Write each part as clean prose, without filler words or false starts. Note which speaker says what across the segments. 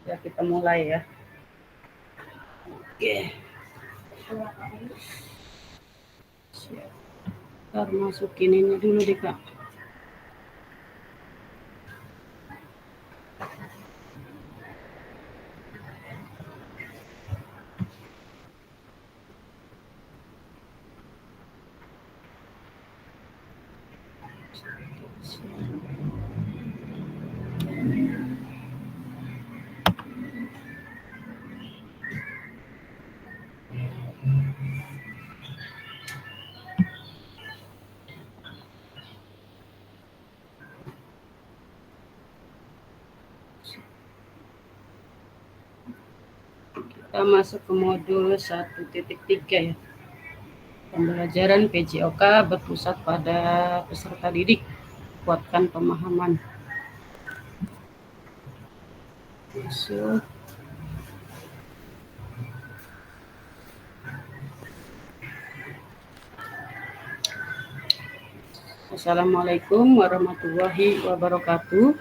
Speaker 1: Ya, kita mulai ya. Oke. Siap. Ntar masukin ini dulu deh, Kak. Kita masuk ke modul 1.3 ya. Pembelajaran PJOK berpusat pada peserta didik. Kuatkan pemahaman. Masuk. Assalamualaikum warahmatullahi wabarakatuh.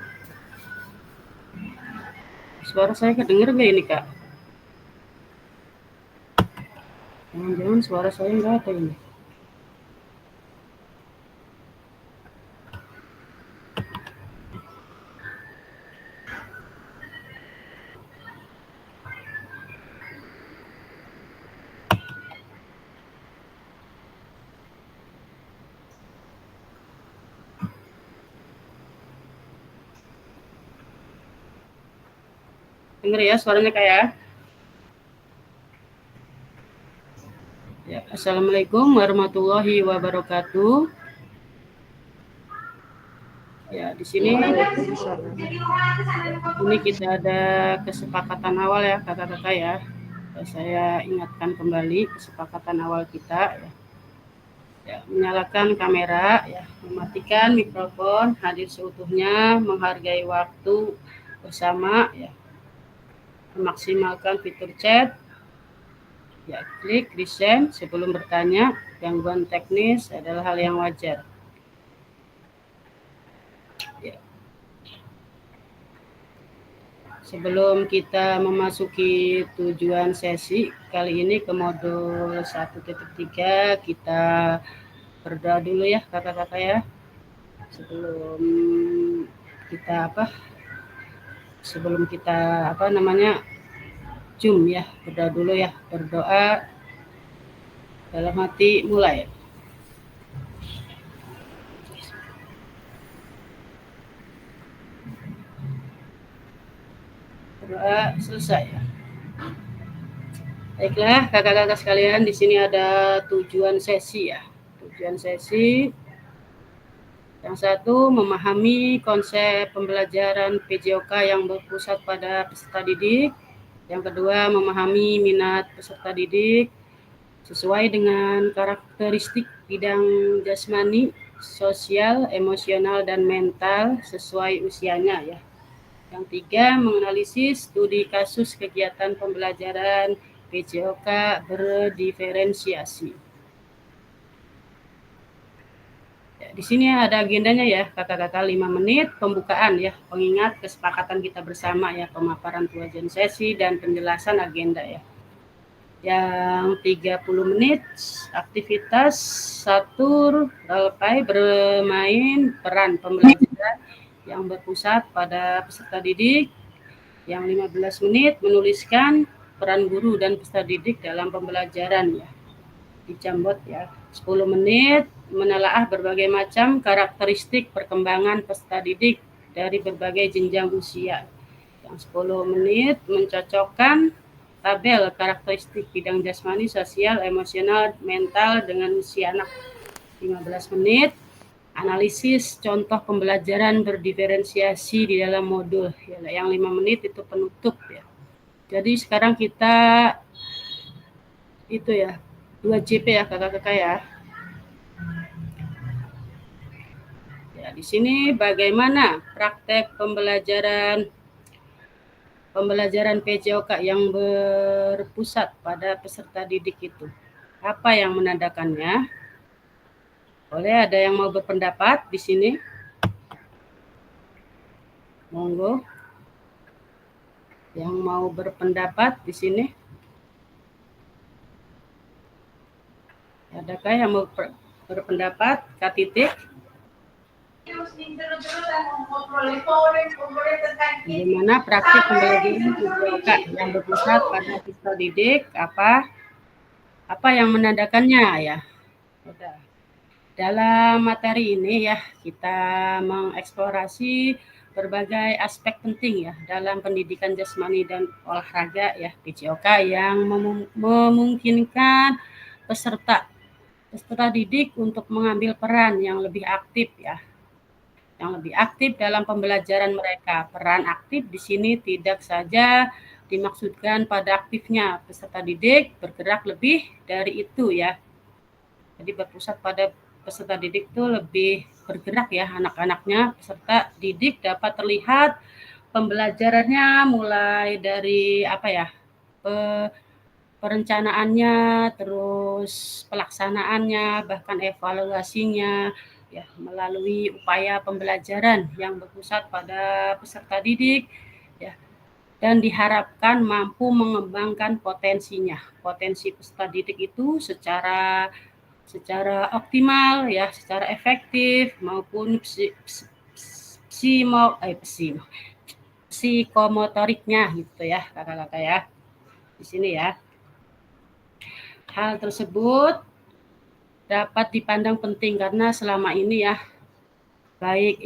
Speaker 1: Suara saya kedengar nggak ini, Kak? Jangan-jangan suara saya nggak ada ini. Dengar ya suaranya, Kak ya? Ya, Assalamualaikum warahmatullahi wabarakatuh. Ya, di sini ini kita ada kesepakatan awal ya, kakak-kakak ya. Saya ingatkan kembali kesepakatan awal kita ya. Ya, menyalakan kamera ya, mematikan mikrofon, hadir seutuhnya, menghargai waktu bersama ya. Memaksimalkan fitur chat. Ya, klik resend sebelum bertanya. Gangguan teknis adalah hal yang wajar. Ya. Sebelum kita memasuki tujuan sesi kali ini ke modul 1.3, kita berdoa dulu ya kakak-kakak ya. Sebelum kita Zoom ya, berdoa dulu ya. Berdoa dalam hati, mulai. Berdoa selesai ya. Baiklah kakak-kakak sekalian, di sini ada tujuan sesi ya. Tujuan sesi yang satu, memahami konsep pembelajaran PJOK yang berpusat pada peserta didik. Yang kedua, memahami minat peserta didik sesuai dengan karakteristik bidang jasmani, sosial, emosional, dan mental sesuai usianya ya. Yang tiga, menganalisis studi kasus kegiatan pembelajaran PJOK berdiferensiasi. Ya, di sini ada agendanya ya, kakak-kakak, 5 menit pembukaan ya, pengingat kesepakatan kita bersama ya, pemaparan tujuan sesi dan penjelasan agenda ya. Yang 30 menit aktivitas catur, role-play, bermain peran pembelajaran yang berpusat pada peserta didik. Yang 15 menit menuliskan peran guru dan peserta didik dalam pembelajaran ya, di Jambot ya. 10 menit menelaah berbagai macam karakteristik perkembangan peserta didik dari berbagai jenjang usia. Yang 10 menit mencocokkan tabel karakteristik bidang jasmani, sosial, emosional, mental dengan usia anak. 15 menit analisis contoh pembelajaran berdiferensiasi di dalam modul ya. Yang 5 menit itu penutup ya. Jadi sekarang kita itu ya 2JP ya kakak-kakak ya. Ya, di sini bagaimana praktek pembelajaran PJOK yang berpusat pada peserta didik itu. Apa yang menandakannya? Boleh ada yang mau berpendapat di sini? Monggo. Yang mau berpendapat di sini? Adakah yang mau berpendapat? Kak Titik? Bagaimana praktik pembelajaran PJOK yang berpusat pada peserta didik? Apa yang menandakannya ya? Dalam materi ini ya kita mengeksplorasi berbagai aspek penting ya dalam pendidikan jasmani dan olahraga ya PJOK yang memungkinkan peserta didik untuk mengambil peran yang lebih aktif ya, yang lebih aktif dalam pembelajaran mereka. Peran aktif di sini tidak saja dimaksudkan pada aktifnya peserta didik bergerak lebih dari itu ya. Jadi berpusat pada peserta didik itu lebih bergerak ya anak-anaknya. Peserta didik dapat terlihat pembelajarannya mulai dari perencanaannya, terus pelaksanaannya, bahkan evaluasinya ya melalui upaya pembelajaran yang berpusat pada peserta didik ya, dan diharapkan mampu mengembangkan potensinya. Potensi peserta didik itu secara optimal ya, secara efektif maupun psikomotoriknya gitu ya kakak-kakak ya di sini ya. Hal tersebut dapat dipandang penting karena selama ini ya baik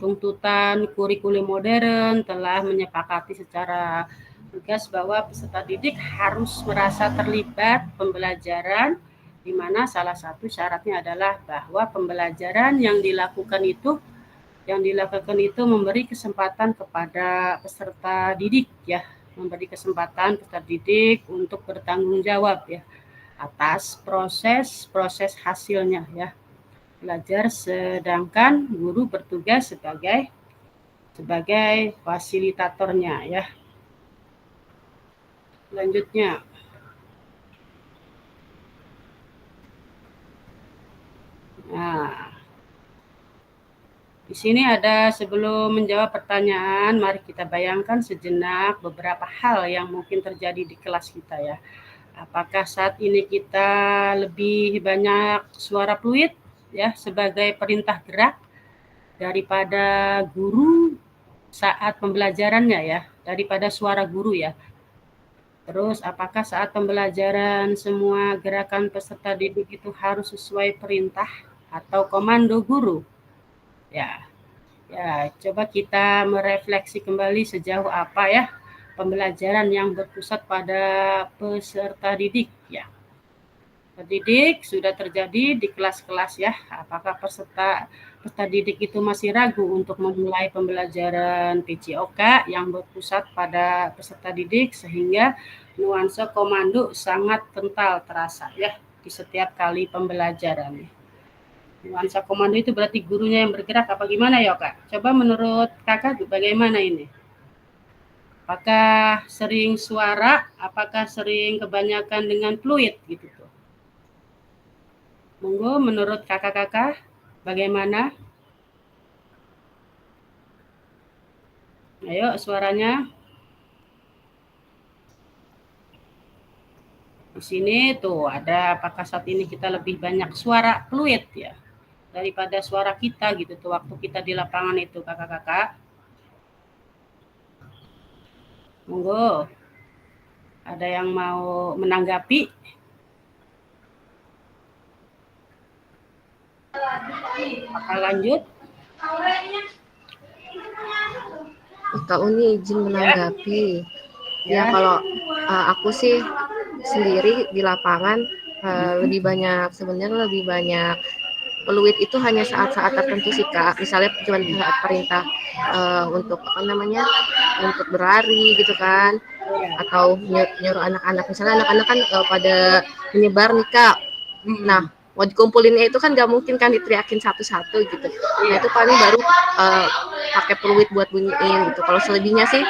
Speaker 1: tuntutan kurikulum modern telah menyepakati secara tegas bahwa peserta didik harus merasa terlibat pembelajaran, di mana salah satu syaratnya adalah bahwa pembelajaran yang dilakukan itu memberi kesempatan kepada peserta didik ya, memberi kesempatan peserta didik untuk bertanggung jawab ya atas proses hasilnya ya belajar, sedangkan guru bertugas sebagai fasilitatornya ya. Selanjutnya, nah di sini ada, sebelum menjawab pertanyaan, mari kita bayangkan sejenak beberapa hal yang mungkin terjadi di kelas kita ya. Apakah saat ini kita lebih banyak suara fluid ya sebagai perintah gerak daripada guru saat pembelajarannya ya, daripada suara guru ya. Terus apakah saat pembelajaran semua gerakan peserta didik itu harus sesuai perintah atau komando guru? Ya, coba kita merefleksi kembali sejauh apa ya pembelajaran yang berpusat pada peserta didik ya. Didik sudah terjadi di kelas-kelas ya. Apakah peserta didik itu masih ragu untuk memulai pembelajaran PJOK yang berpusat pada peserta didik sehingga nuansa komando sangat kental terasa ya di setiap kali pembelajaran. Nuansa komando itu berarti gurunya yang bergerak apa gimana ya Kak? Coba menurut Kakak bagaimana ini? Apakah sering suara? Apakah sering kebanyakan dengan fluid gitu tuh? Monggo menurut kakak-kakak bagaimana? Ayo suaranya. Di sini tuh ada, apakah saat ini kita lebih banyak suara fluid ya daripada suara kita gitu tuh waktu kita di lapangan itu kakak-kakak. Monggo. Ada yang mau menanggapi? Apa lanjut?
Speaker 2: Kak Uni izin menanggapi. Ya kalau aku sih sendiri di lapangan lebih banyak, sebenarnya lebih banyak peluit itu hanya saat-saat tertentu sih Kak. Misalnya cuma saat perintah untuk untuk berlari gitu kan, atau nyuruh anak-anak, misalnya anak-anak kan pada menyebar nih Kak. Nah mau dikumpulinnya itu kan nggak mungkin kan diteriakin satu-satu gitu. Nah itu paling baru pakai peluit buat bunyiin gitu. Kalau selebihnya sih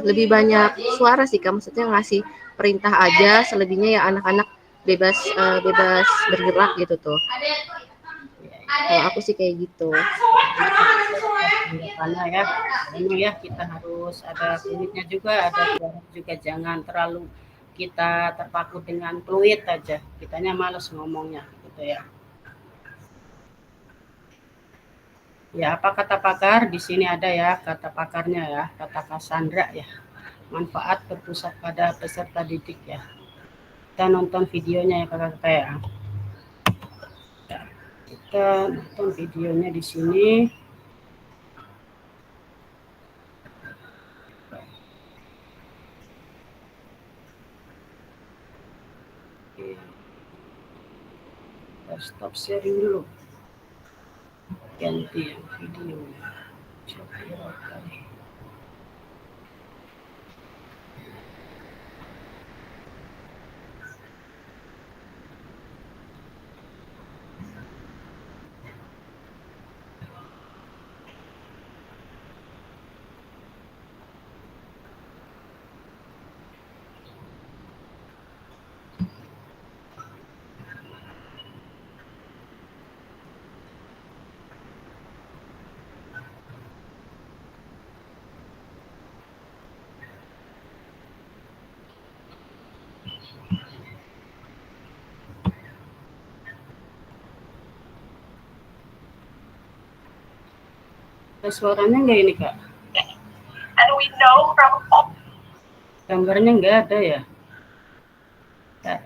Speaker 2: lebih banyak suara sih Kak, maksudnya ngasih perintah aja, selebihnya ya anak-anak bebas bergerak gitu tuh. Kalau aku sih kayak gitu.
Speaker 1: tanggapannya ya. Ini ya kita harus ada fluidnya juga, ada juga jangan terlalu kita terpaku dengan fluid aja. Kitanya males ngomongnya gitu ya. Ya, apa kata pakar? Di sini ada ya kata pakarnya ya, kata Cassandra ya. Manfaat berpusat pada peserta didik ya. Kita nonton videonya ya kakak-kakak ya. Kita nonton videonya di sini. Kita stop sharing dulu. Ganti yang video. Coba kali. Ada suaranya nggak ini kak?
Speaker 3: And we know from all
Speaker 1: Gambarnya nggak ada ya? Ya.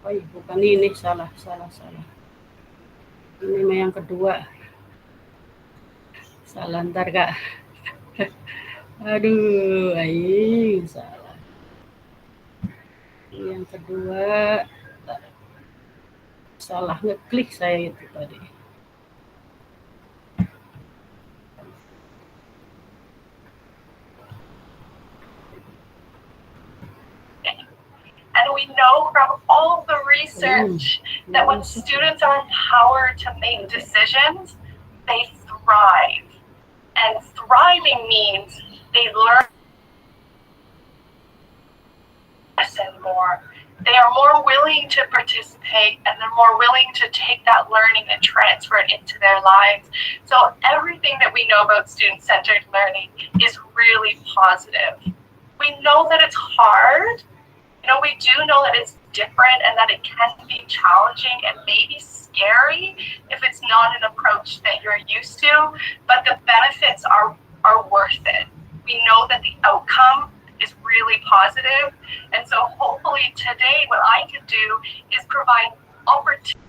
Speaker 1: Oh iya, bukan ini, salah. Ini mah yang kedua. Salah ntar kak. Aduh, aing salah. Ini yang kedua, salah ngeklik saya itu tadi.
Speaker 3: And we know from all the research that when students are empowered to make decisions, they thrive. And thriving means they learn more. They are more willing to participate and they're more willing to take that learning and transfer it into their lives. So everything that we know about student-centered learning is really positive. We know that it's hard. We do know that it's different and that it can be challenging and maybe scary if it's not an approach that you're used to, but the benefits are worth it. We know that the outcome is really positive, and so hopefully today what I can do is provide opportunities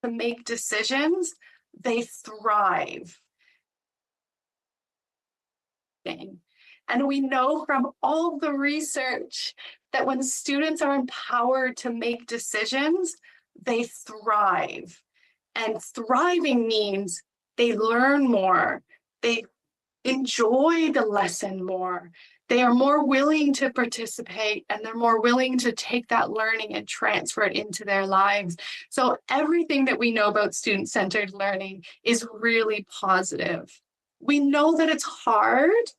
Speaker 3: to make decisions, they thrive. And we know from all the research that when students are empowered to make decisions, they thrive. And thriving means they learn more, they enjoy the lesson more, they are more willing to participate, and they're more willing to take that learning and transfer it into their lives. So everything that we know about student-centered learning is really positive. We know that it's hard.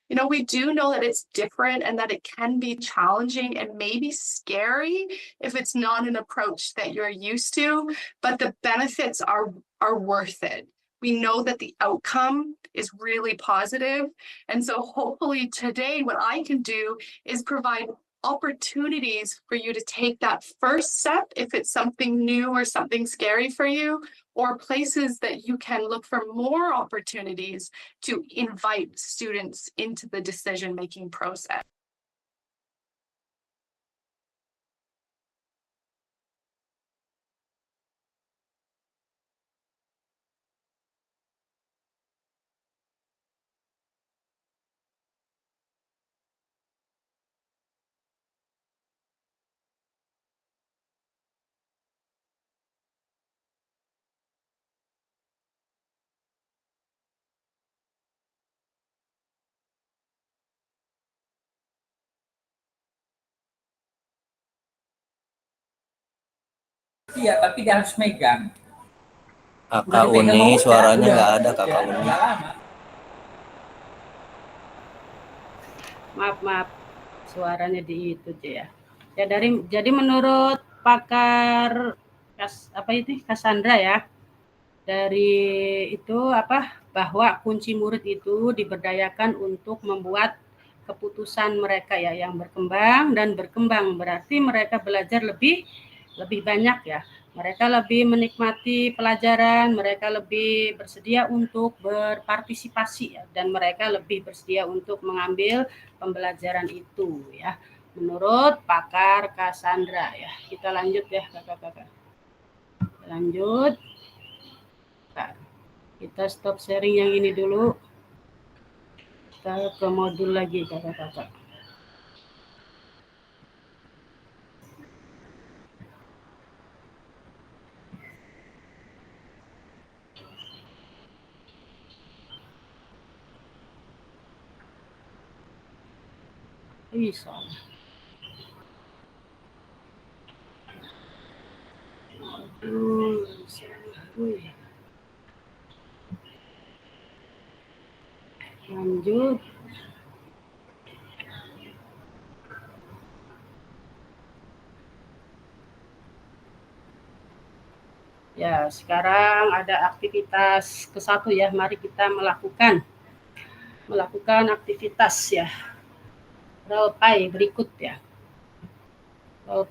Speaker 3: You know, we do know that it's different and that it can be challenging and maybe scary if it's not an approach that you're used to, but the benefits are worth it. We know that the outcome is really positive. And so hopefully today what I can do is provide opportunities for you to take that first step if it's something new or something scary for you, or places that you can look for more opportunities to invite students into the decision-making process.
Speaker 4: Iya, tapi dia harus megang.
Speaker 5: Kakak Uni, suaranya nggak ada Kakak Uni.
Speaker 1: Maaf, suaranya di itu ya. Jadi menurut pakar Cassandra ya, dari itu bahwa kunci murid itu diberdayakan untuk membuat keputusan mereka ya yang berkembang, berarti mereka belajar lebih banyak ya. Mereka lebih menikmati pelajaran, mereka lebih bersedia untuk berpartisipasi ya, dan mereka lebih bersedia untuk mengambil pembelajaran itu ya. Menurut pakar Cassandra ya. Kita lanjut ya kakak-kakak. Lanjut. Kita stop sharing yang ini dulu. Kita ke modul lagi kakak-kakak. Bisa. Lanjut. Ya, sekarang ada aktivitas ke-1 ya. Mari kita melakukan aktivitas ya. Role play berikut ya. Role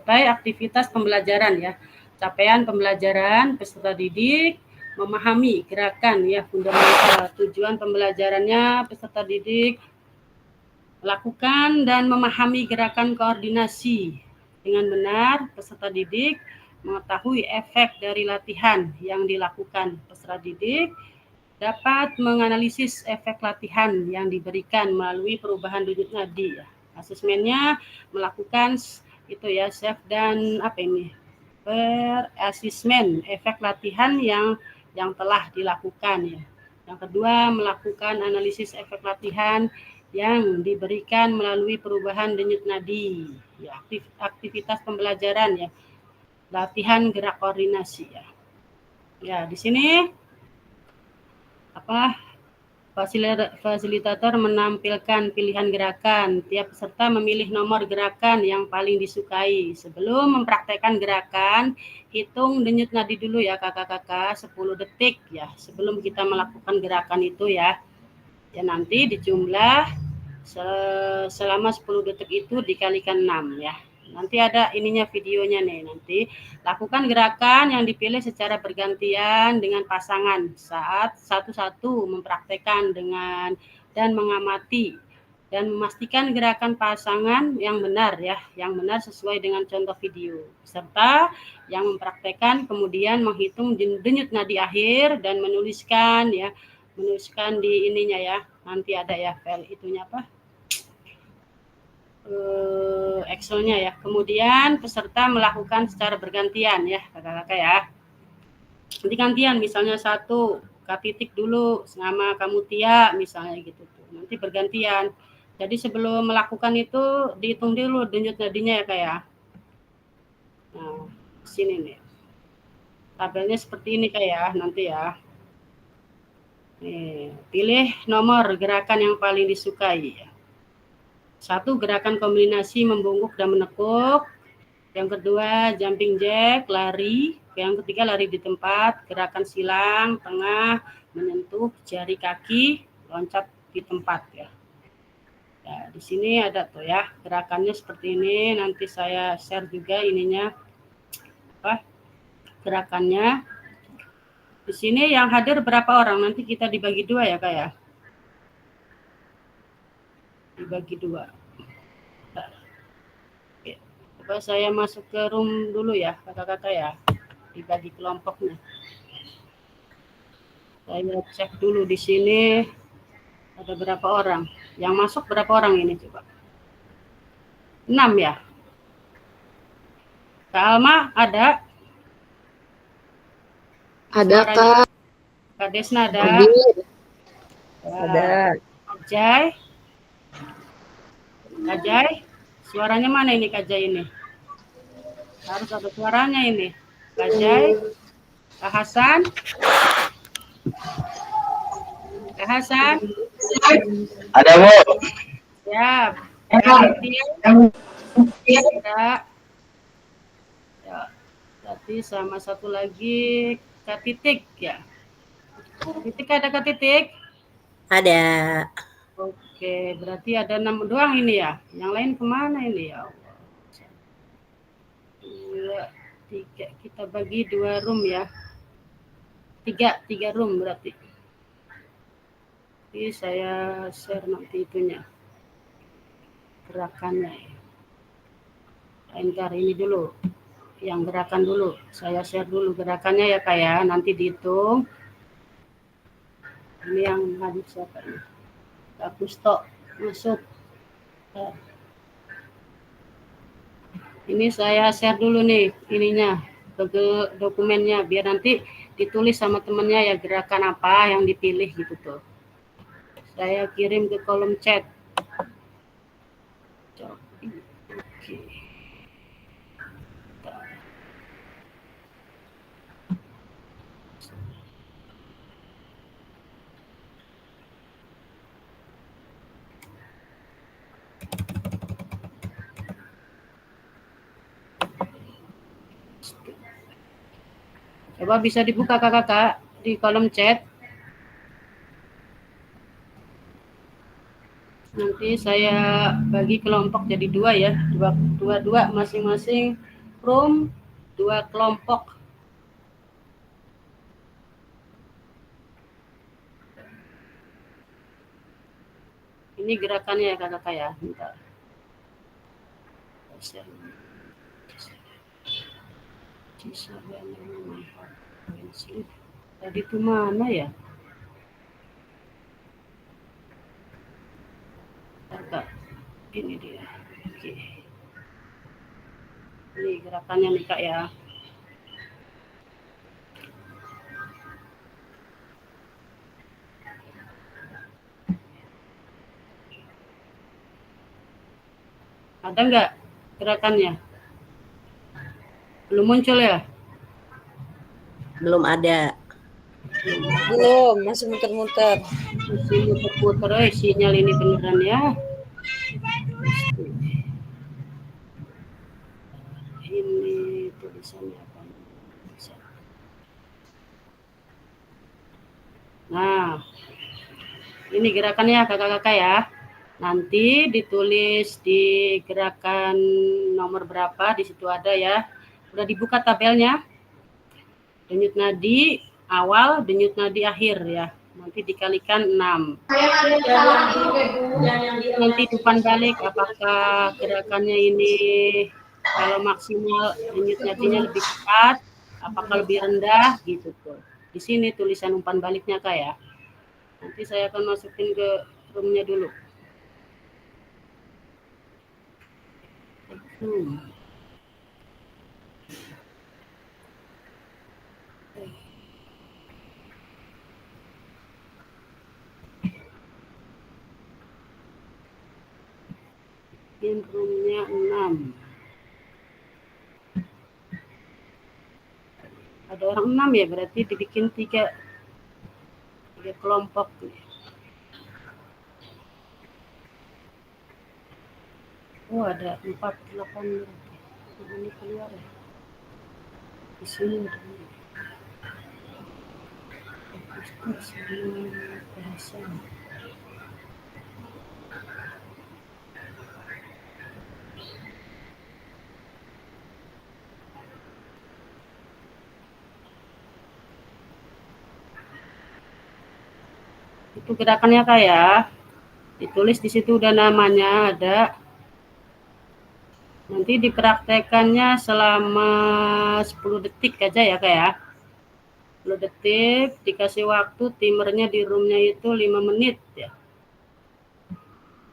Speaker 1: play aktivitas pembelajaran ya. Capaian pembelajaran peserta didik, memahami gerakan ya fundamental. Tujuan pembelajarannya peserta didik melakukan dan memahami gerakan koordinasi dengan benar. Peserta didik mengetahui efek dari latihan yang dilakukan. Peserta didik dapat menganalisis efek latihan yang diberikan melalui perubahan denyut nadi ya. Asesmennya melakukan itu ya self dan per-asesmen efek latihan yang telah dilakukan ya. Yang kedua, melakukan analisis efek latihan yang diberikan melalui perubahan denyut nadi ya. Aktivitas pembelajaran ya. Latihan gerak koordinasi ya. Ya, di sini fasilitator menampilkan pilihan gerakan. Tiap peserta memilih nomor gerakan yang paling disukai. Sebelum mempraktekkan gerakan, hitung denyut nadi dulu ya kakak-kakak, 10 detik ya sebelum kita melakukan gerakan itu ya. Ya nanti dijumlah selama 10 detik itu dikalikan 6 ya. Nanti ada ininya videonya nih. Nanti lakukan gerakan yang dipilih secara bergantian dengan pasangan saat satu-satu mempraktekkan dengan dan mengamati dan memastikan gerakan pasangan yang benar ya, yang benar sesuai dengan contoh video, serta yang mempraktekkan kemudian menghitung denyut nadi akhir dan menuliskan di ininya ya, nanti ada ya file itunya apa, Excel-nya ya. Kemudian peserta melakukan secara bergantian ya kakak-kakak ya. Nanti gantian, misalnya satu Kak Titik dulu sama kamu Tia misalnya gitu tuh. Nanti bergantian. Jadi sebelum melakukan itu dihitung dulu denyut nadinya ya Kak ya. Nah, sini nih. Tabelnya seperti ini Kak ya, nanti ya. Nih, pilih nomor gerakan yang paling disukai ya. 1, gerakan kombinasi membungkuk dan menekuk. Yang kedua, jumping jack, lari. Yang ketiga, lari di tempat, gerakan silang, tengah, menyentuh jari kaki, loncat di tempat ya. Ya, di sini ada tuh ya, gerakannya seperti ini. Nanti saya share juga ininya, gerakannya. Di sini yang hadir berapa orang? Nanti kita dibagi 2 ya, Kak ya. Dibagi 2. Oke. Coba saya masuk ke room dulu ya, kakak-kakak ya. Dibagi kelompoknya. Saya cek dulu di sini ada berapa orang. Yang masuk berapa orang ini coba? 6 ya. Kak Alma ada?
Speaker 2: Ada Kak.
Speaker 1: Kak Desna ada?
Speaker 2: Ada.
Speaker 1: Kak Jai? Suaranya mana ini Kak Jai ini? Harus ada suaranya ini. Kak Jai? Kak Hasan? Kak Hasan?
Speaker 5: Ada, Bu.
Speaker 1: Siap. Kak ada. Ya. Berarti sama satu lagi Kak Titik ya. Titik ada Kak Titik?
Speaker 6: Ada.
Speaker 1: Oke, berarti ada 6 doang ini ya. Yang lain kemana ini ya Allah? 2, 3, kita bagi 2 room ya. 3 room berarti. Jadi saya share nanti itunya. Gerakannya ya. Entar ini dulu. Yang gerakan dulu. Saya share dulu gerakannya ya Kak ya. Nanti dihitung. Ini yang hadir siapa ini? Kak Kusto masuk. Ini saya share dulu nih ininya, dokumennya, biar nanti ditulis sama temennya ya gerakan apa yang dipilih gitu tuh. Saya kirim ke kolom chat. Oke. Coba bisa dibuka kakak-kakak di kolom chat. Nanti saya bagi kelompok jadi 2 ya, dua masing-masing room 2 kelompok. Ini gerakannya ya kakak-kakak ya, bentar. Tadi itu mana ya? Kakak, ini dia. Oke. Ini gerakannya nih Kak ya. Ada nggak gerakannya? Belum muncul ya?
Speaker 6: Belum ada.
Speaker 7: Belum, masih muter-muter.
Speaker 1: Masih muter-muter, sinyal ini beneran ya. Ini tulisannya apa? Nah, ini gerakannya kakak-kakak ya. Nanti ditulis di gerakan nomor berapa, di situ ada ya. Udah dibuka tabelnya. Denyut nadi awal, denyut nadi akhir ya. nanti dikalikan 6. Nanti umpan balik apakah gerakannya ini kalau maksimal denyut nadinya lebih cepat, apakah lebih rendah gitu tuh. Di sini tulisan umpan baliknya Kak ya. Nanti saya akan masukin ke roomnya dulu. Bikin roomnya 6. Ada orang 6 ya, berarti dibikin 3 kelompok. Oh ada 48 ini keluar ya. Di sini ada bahasa. Itu gerakannya Kak ya. Ditulis di situ udah namanya ada. Nanti dipraktekannya selama 10 detik aja ya Kak ya. 10 detik, dikasih waktu timernya di roomnya itu 5 menit ya.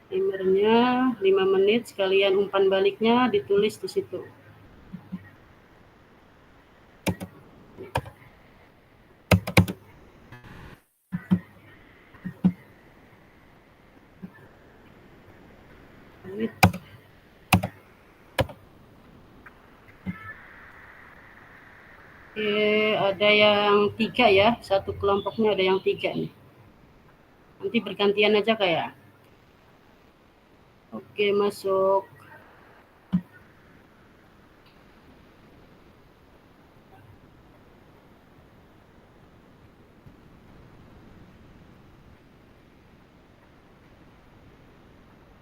Speaker 1: Timernya 5 menit, sekalian umpan baliknya ditulis di situ. Ada yang 3 ya, satu kelompoknya ada yang 3 nih. Nanti bergantian aja kayak. Oke, masuk.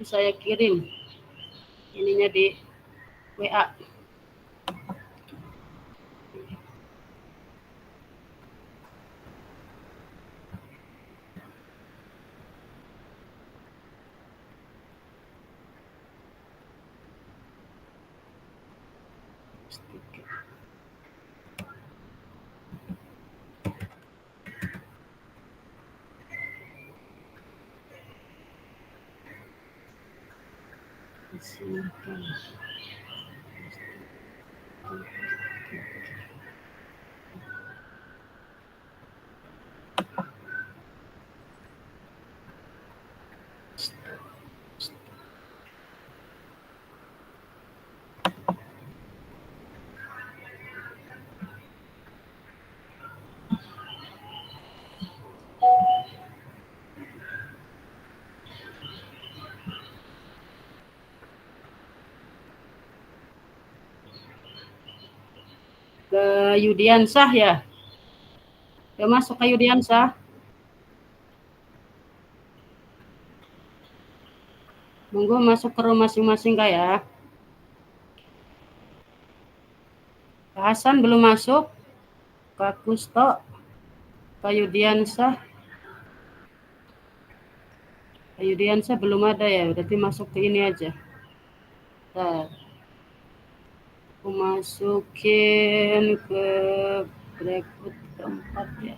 Speaker 1: Saya kirim ininya di WA. Ke Yudiansah ya. Udah masuk ke Yudiansah. Monggo masuk ke room masing-masing Kak ya. Kak Hasan belum masuk. Kak Kusto. Kak Yudiansah. Kak Yudiansah belum ada ya, berarti masuk ke ini aja. Bentar. Aku masukin ke breakout keempat ya.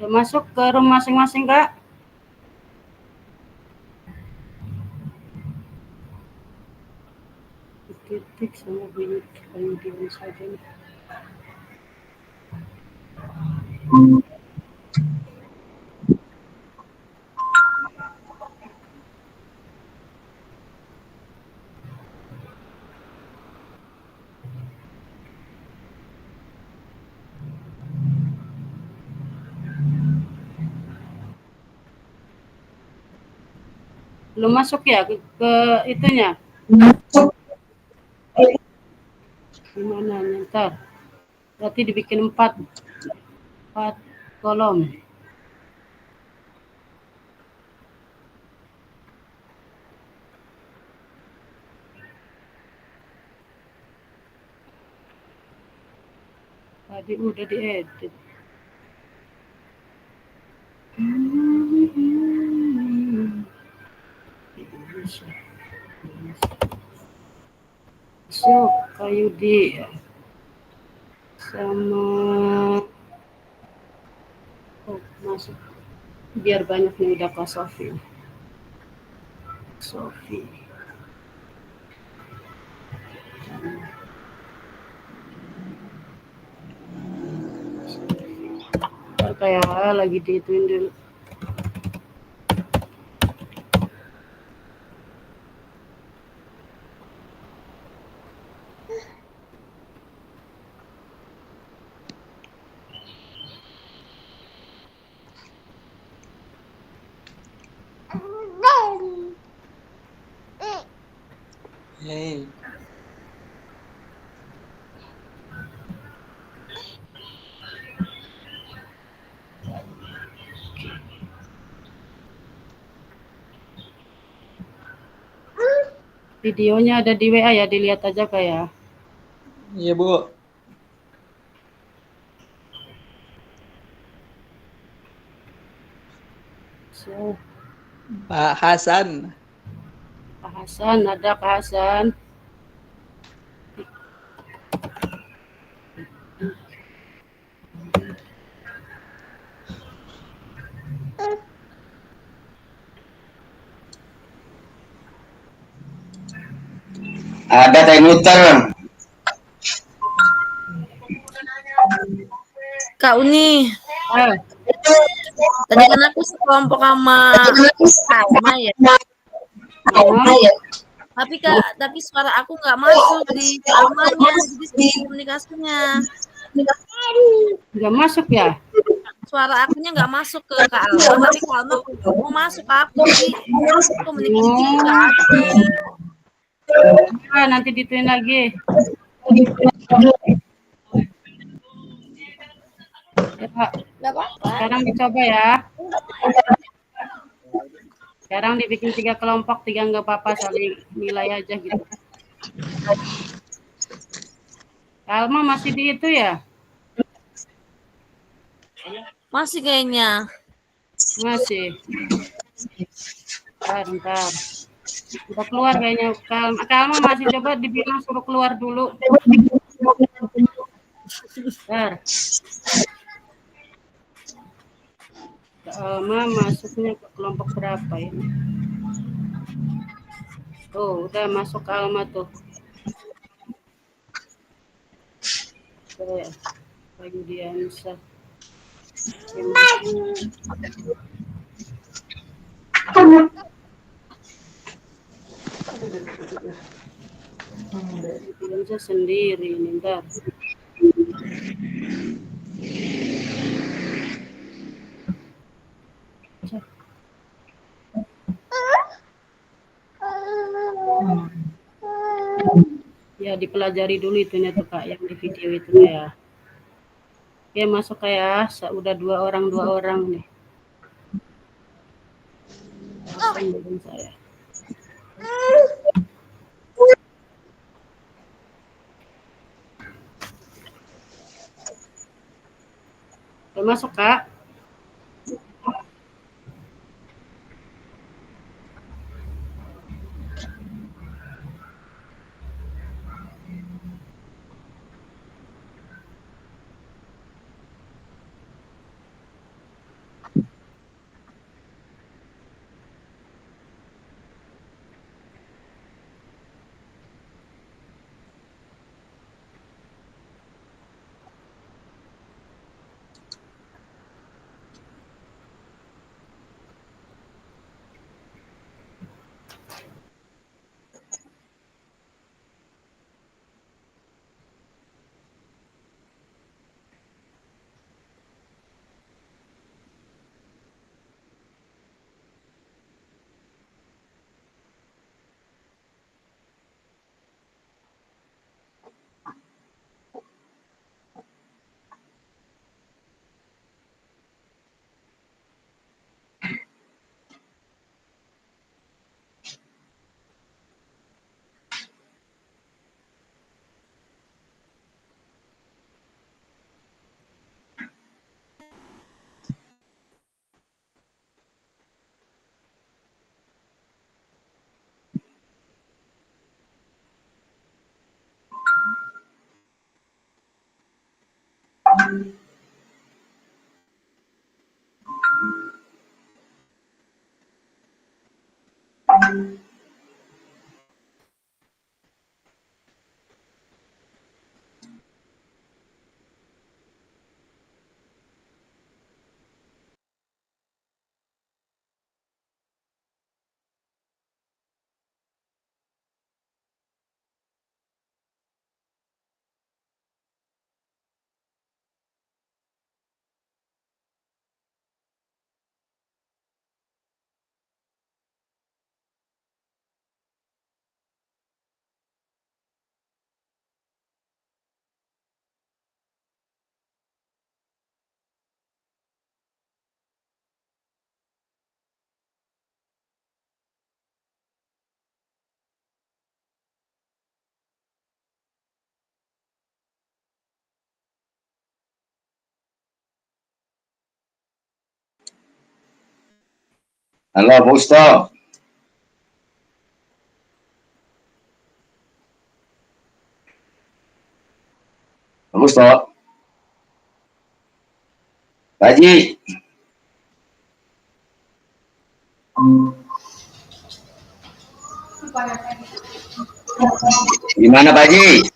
Speaker 1: Udah masuk ke room masing-masing Kak. Titik sama bunyi kayu saja nih. Belum masuk ya ke itunya. Gimana nih, ntar? Berarti dibikin 4 kolom. Tadi udah diedit. So, kayu di sama masuk biar banyak nih udah ke Sofi. Ntar kayak lagi diituin dulu.
Speaker 4: Hey.
Speaker 1: Videonya ada di WA ya, dilihat aja kayak.
Speaker 4: Iya, Bu.
Speaker 1: So,
Speaker 4: Pak Hasan.
Speaker 1: Kak Hasan, ada Kak Hasan.
Speaker 8: Ada Teh Nuter.
Speaker 7: Kak Uni,
Speaker 1: Ah,
Speaker 7: tadi kan aku sekelompok sama Alma ya. Tapi suara aku nggak masuk di Almanya, jadi susah komunikasinya.
Speaker 1: nggak masuk ya?
Speaker 7: Suara akunya nggak masuk ke Kak Alma, tapi Kak Alma mau masuk ke aku, jadi komunikasinya nggak ada.
Speaker 1: Nanti dituin lagi. Ya, Pak.
Speaker 7: Nggak apa-apa.
Speaker 1: Sekarang dicoba ya. Sekarang dibikin 3 kelompok, 3 nggak apa-apa, saling nilai aja gitu. Alma masih di itu ya?
Speaker 7: Masih kayaknya.
Speaker 1: Masih. Ntar. Udah keluar kayaknya. Kalma masih coba dibilang suruh keluar dulu. Ntar. Kalma masuknya ke kelompok berapa ini? Oh, udah masuk Alma tuh. Lagi dia bisa. Bisa sendiri nih, ntar. Ya dipelajari dulu itunya tuh Kak, yang di video itu ya. Oke, masuk kayak udah 2 orang nih. Langsung saya. Udah masuk Kak?
Speaker 8: Halo, Pak Ustaz. Pak Ustaz. Pak Haji. Gimana Pak Haji?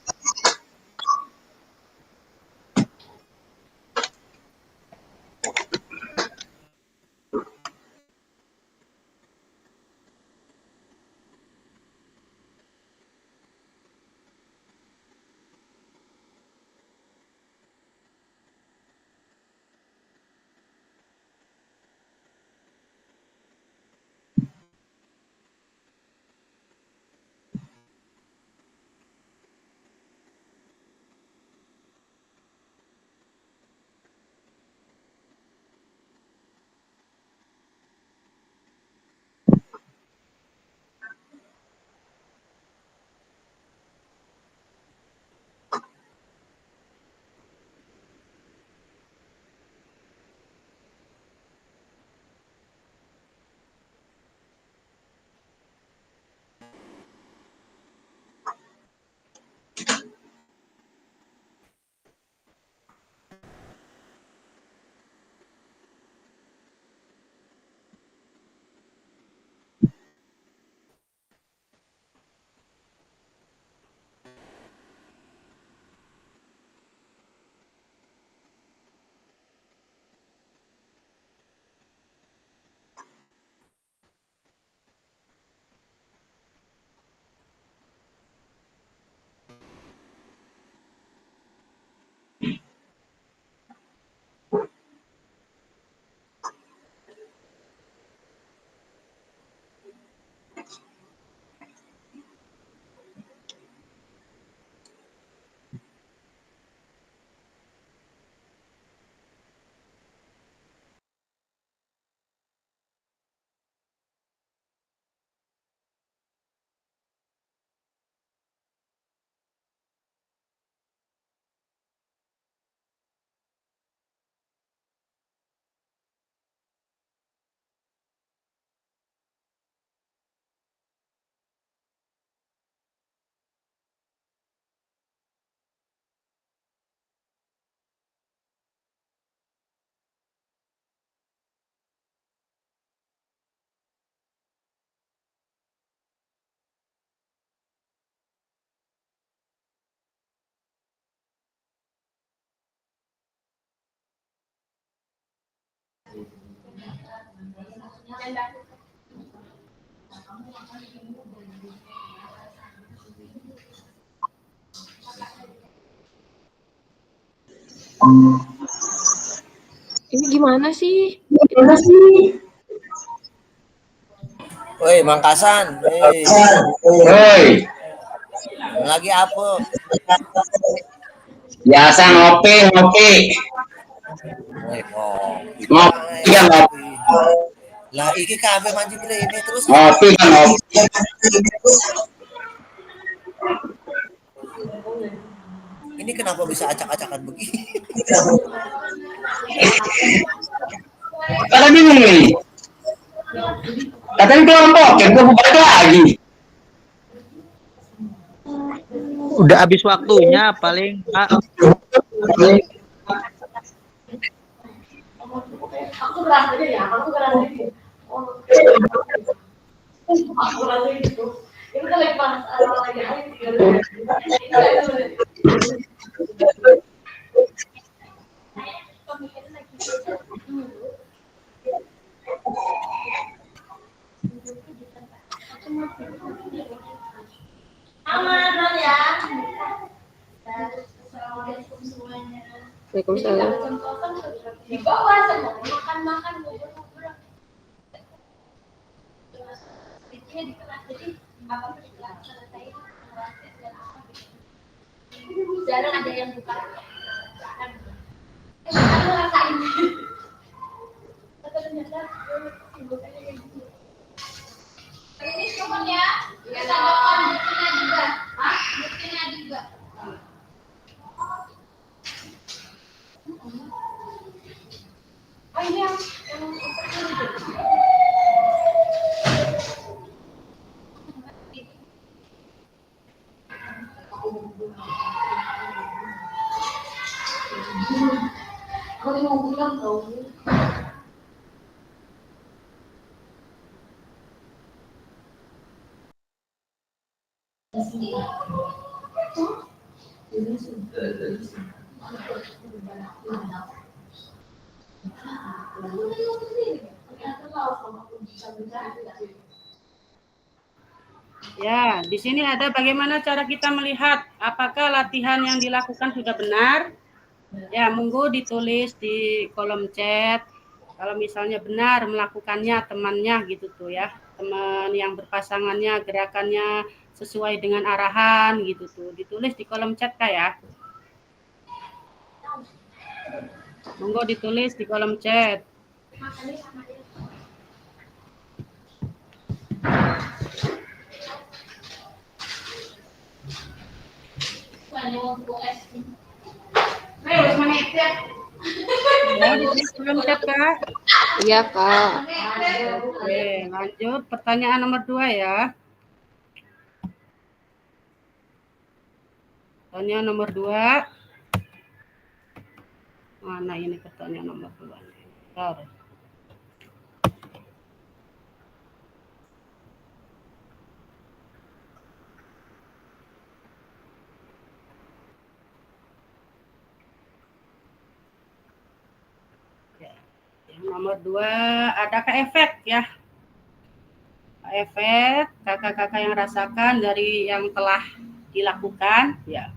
Speaker 2: Ini gimana sih?
Speaker 5: Woi, Mang Kasan.
Speaker 8: Woi,
Speaker 5: Lagi apa?
Speaker 8: biasa ngopi.
Speaker 5: Woi,
Speaker 8: Ngopi kan ngopi.
Speaker 5: Lah iki kabeh mancing ini terus
Speaker 8: Ngopi kan ngopi.
Speaker 5: ini kenapa bisa acak-acakan begini?
Speaker 8: Kata bingung nih. Katanya kelompokin, gue balik lagi.
Speaker 4: Udah habis waktunya paling Pak.
Speaker 2: Waalaikumsalam.
Speaker 1: Ya, di sini ada bagaimana cara kita melihat apakah latihan yang dilakukan sudah benar. Ya, monggo ditulis di kolom chat. Kalau misalnya benar melakukannya temannya gitu tuh ya. Teman yang berpasangannya gerakannya sesuai dengan arahan gitu tuh. Ditulis di kolom chat Kak ya. Monggo ditulis di kolom chat. Ya, ditulis di kolom chat Kak.
Speaker 2: Iya, Kak.
Speaker 1: Oke, lanjut pertanyaan nomor 2 ya. Pertanyaan nomor 2. Mana ini pertanyaan nomor 2? Bentar. Yang nomor 2, adakah efek ya? Efek kakak-kakak yang rasakan dari yang telah dilakukan ya.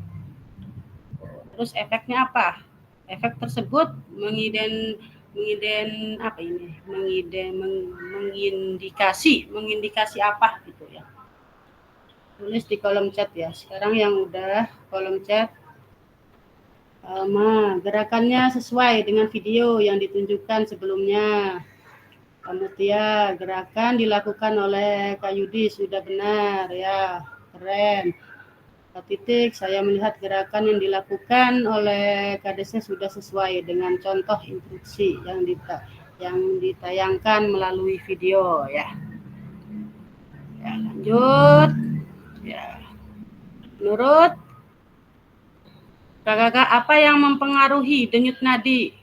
Speaker 1: Terus efeknya apa? Efek tersebut mengindikasi apa gitu ya. Tulis di kolom chat ya. Sekarang yang udah kolom chat, gerakannya sesuai dengan video yang ditunjukkan sebelumnya. Panitia, gerakan dilakukan oleh Kak Yudi sudah benar ya, keren. Titik, saya melihat gerakan yang dilakukan oleh KDC sudah sesuai dengan contoh instruksi yang ditayangkan melalui video ya. Ya, lanjut. Ya. Menurut kakak-kakak apa yang mempengaruhi denyut nadi?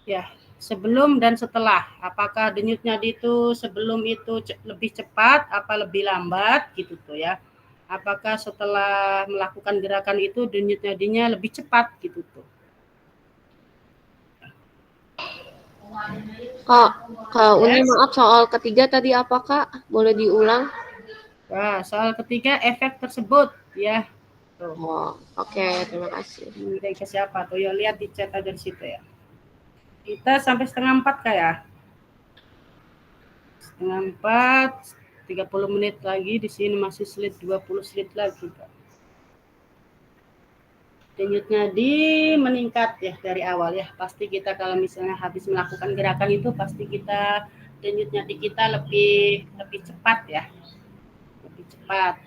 Speaker 1: Ya, sebelum dan setelah. Apakah denyut nadi itu sebelum itu lebih cepat apa lebih lambat gitu tuh ya. Apakah setelah melakukan gerakan itu denyut nadinya lebih cepat gitu tuh.
Speaker 2: Kak Uni, maaf soal ketiga tadi apa Kak? Boleh diulang?
Speaker 1: Nah, soal ketiga efek tersebut ya. Tuh.
Speaker 2: Oh, oke, terima kasih.
Speaker 1: Ini ke siapa tuh? Ya lihat di chat aja di situ ya. Kita sampai 3:30 Kak ya. 3:30, 30 menit lagi di sini masih 20 slide lagi Kak. Denyut nadi meningkat ya dari awal ya. Pasti kita kalau misalnya habis melakukan gerakan itu pasti kita denyut nadi kita lebih cepat ya. Lebih cepat.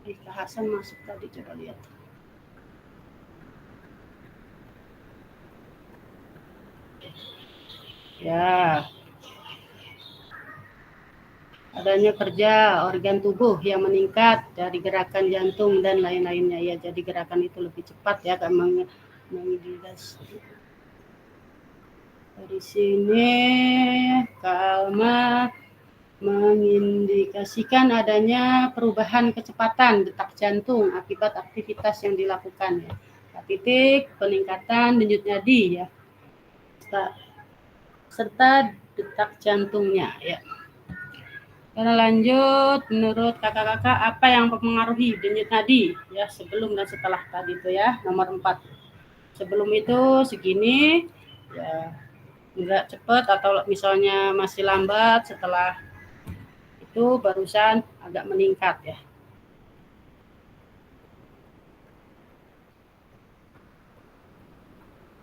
Speaker 1: Kak Hasan masuk tadi, coba lihat. Ya. Adanya kerja organ tubuh yang meningkat dari gerakan jantung dan lain-lainnya ya. Jadi gerakan itu lebih cepat ya, mengindikasi. Dari sini Kak Alma mengindikasikan adanya perubahan kecepatan detak jantung akibat aktivitas yang dilakukan ya. Titik peningkatan denyut nadi ya. Serta detak jantungnya ya. Kita lanjut, menurut kakak-kakak apa yang mempengaruhi denyut nadi ya sebelum dan setelah tadi itu ya, nomor 4. Sebelum itu segini ya, enggak cepat atau misalnya masih lambat, setelah itu barusan agak meningkat ya.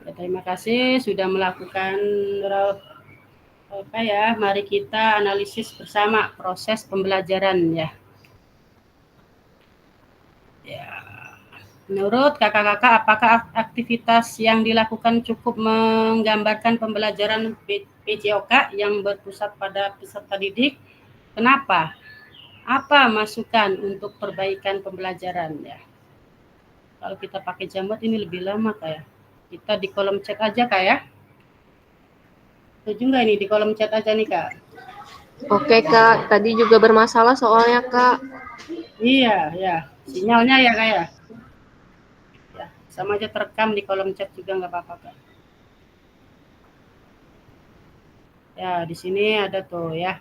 Speaker 1: Ya, terima kasih sudah melakukan mari kita analisis bersama proses pembelajaran ya. Ya. Menurut kakak-kakak, apakah aktivitas yang dilakukan cukup menggambarkan pembelajaran PJOK yang berpusat pada peserta didik? Kenapa? Apa masukan untuk perbaikan pembelajaran ya? Kalau kita pakai Jamboard ini lebih lama kayak. Kita di kolom chat aja Kak ya. Setuju nggak ini di kolom chat aja nih Kak?
Speaker 2: Oke Kak, tadi juga bermasalah soalnya Kak.
Speaker 1: Iya, ya. Sinyalnya ya Kak ya. Ya, sama aja terekam di kolom chat juga nggak apa-apa Kak. Ya, di sini ada tuh ya.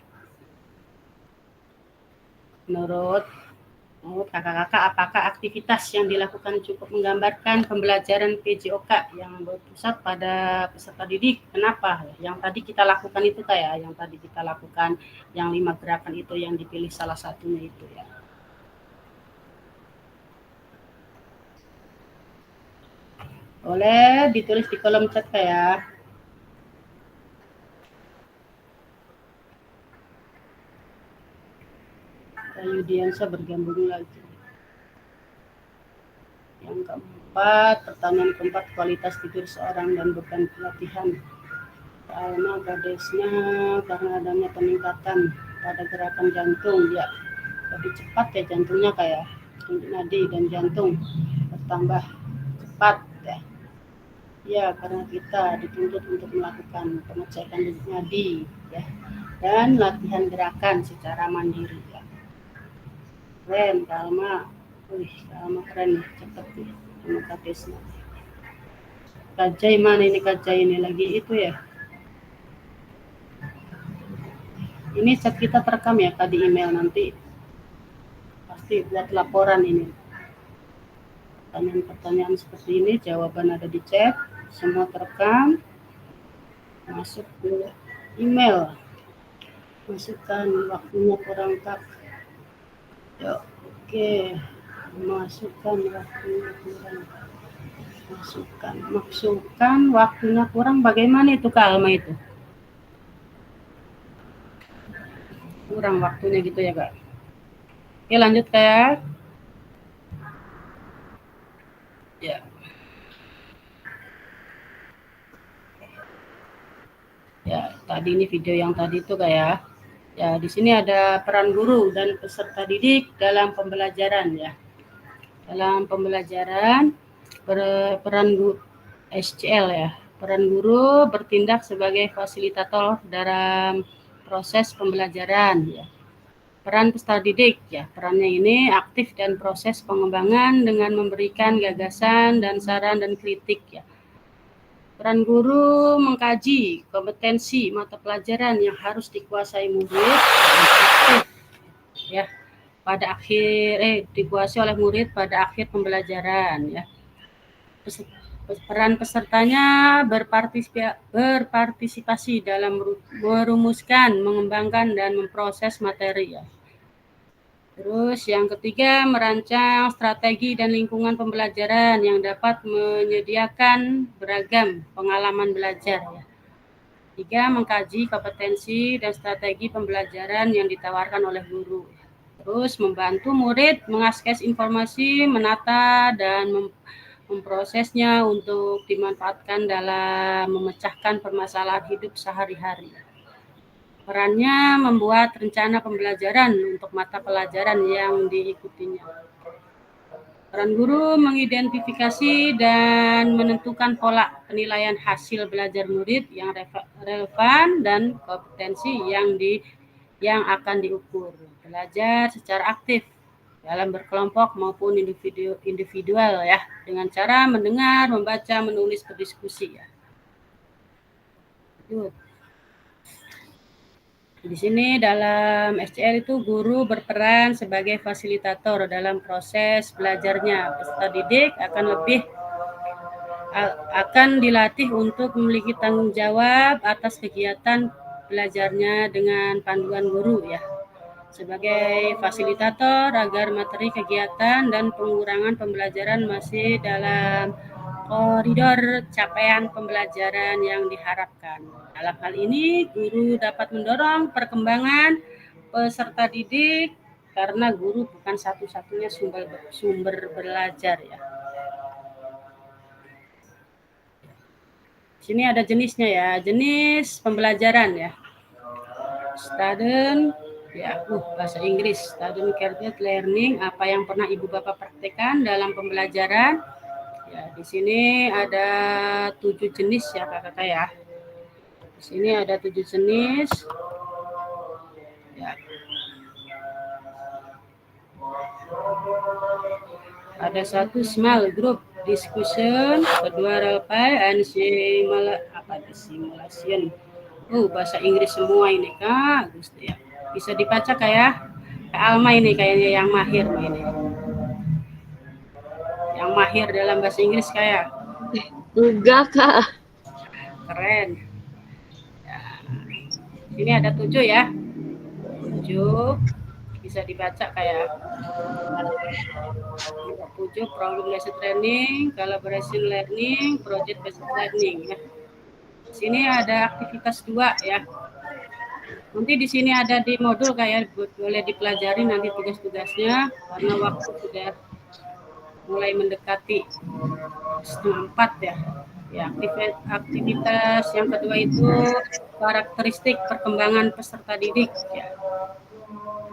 Speaker 1: Menurut kakak-kakak, apakah aktivitas yang dilakukan cukup menggambarkan pembelajaran PJOK yang berpusat pada peserta didik? Kenapa? Yang tadi kita lakukan itu kayak yang tadi kita lakukan, yang 5 gerakan itu yang dipilih salah satunya itu ya. Boleh ditulis di kolom chat ya. Yudiansa bergabung lagi. Yang keempat, pertanyaan keempat, kualitas tidur seorang dan beban pelatihan. Alma gadesnya karena adanya peningkatan pada gerakan jantung ya, lebih cepat ya jantungnya kayak nadi dan jantung bertambah cepat ya. Ya, karena kita dituntut untuk melakukan pengecekan denyut nadi ya dan latihan gerakan secara mandiri ya. Keren, Kalma. Kalma keren, cepet nih sama kadesnya. Kajai mana ini Kajai ini lagi itu ya. Ini chat kita terekam ya tadi email nanti. Pasti buat laporan ini. Pertanyaan-pertanyaan seperti ini jawaban ada di chat, semua terekam. Masuk ke email. Masukkan waktunya kurang tak. Ya, oke. Masukkan waktunya kurang. Masukkan waktunya kurang. Bagaimana itu Kak Alma itu? Kurang waktunya gitu ya Kak. Oke lanjut Kak. Ya. Ya, tadi ini video yang tadi itu Kak ya. Ya, di sini ada peran guru dan peserta didik dalam pembelajaran ya. Dalam pembelajaran peran guru SCL ya. Peran guru bertindak sebagai fasilitator dalam proses pembelajaran ya. Peran peserta didik ya, perannya ini aktif dan proses pengembangan dengan memberikan gagasan dan saran dan kritik ya. Peran guru mengkaji kompetensi mata pelajaran yang harus dikuasai murid ya pada akhir dikuasai oleh murid pada akhir pembelajaran ya. Peran pesertanya berpartisipasi dalam merumuskan, mengembangkan dan memproses materi ya. Terus yang ketiga, merancang strategi dan lingkungan pembelajaran yang dapat menyediakan beragam pengalaman belajar ya. 3, mengkaji kompetensi dan strategi pembelajaran yang ditawarkan oleh guru. Terus membantu murid mengakses informasi, menata dan memprosesnya untuk dimanfaatkan dalam memecahkan permasalahan hidup sehari-hari. Perannya membuat rencana pembelajaran untuk mata pelajaran yang diikutinya. Peran guru mengidentifikasi dan menentukan pola penilaian hasil belajar murid yang relevan dan kompetensi yang akan diukur. Belajar secara aktif dalam berkelompok maupun individual ya, dengan cara mendengar, membaca, menulis, berdiskusi ya. Di sini dalam SCL itu guru berperan sebagai fasilitator dalam proses belajarnya. Peserta didik akan dilatih untuk memiliki tanggung jawab atas kegiatan belajarnya dengan panduan guru ya. Sebagai fasilitator agar materi kegiatan dan pengurangan pembelajaran masih dalam koridor capaian pembelajaran yang diharapkan. Dalam hal ini, guru dapat mendorong perkembangan peserta didik karena guru bukan satu-satunya sumber belajar ya. Sini ada jenisnya ya, jenis pembelajaran ya. Student ya, bahasa Inggris, student carried learning, apa yang pernah Ibu Bapak praktekkan dalam pembelajaran. Ya, di sini ada 7 jenis ya Kakak ya. Di sini ada 7 jenis. Ya. Ada satu small group discussion, kedua role play and simulation. Bahasa Inggris semua ini Kak, Gusti ya. Bisa dibaca kayak Kak Alma ini kayaknya yang mahir ini. Yang mahir dalam bahasa Inggris kayak.
Speaker 2: Enggak, Kak.
Speaker 1: Keren. Ya. Ini ada 7 ya. 7 bisa dibaca kayak 7 problem based training, collaboration learning, project based learning ya. Sini ada aktivitas 2 ya. Nanti di sini ada di modul kayak boleh dipelajari nanti tugas-tugasnya karena waktu sudah mulai mendekati 3:30 ya. Ya, aktivitas yang kedua itu karakteristik perkembangan peserta didik ya.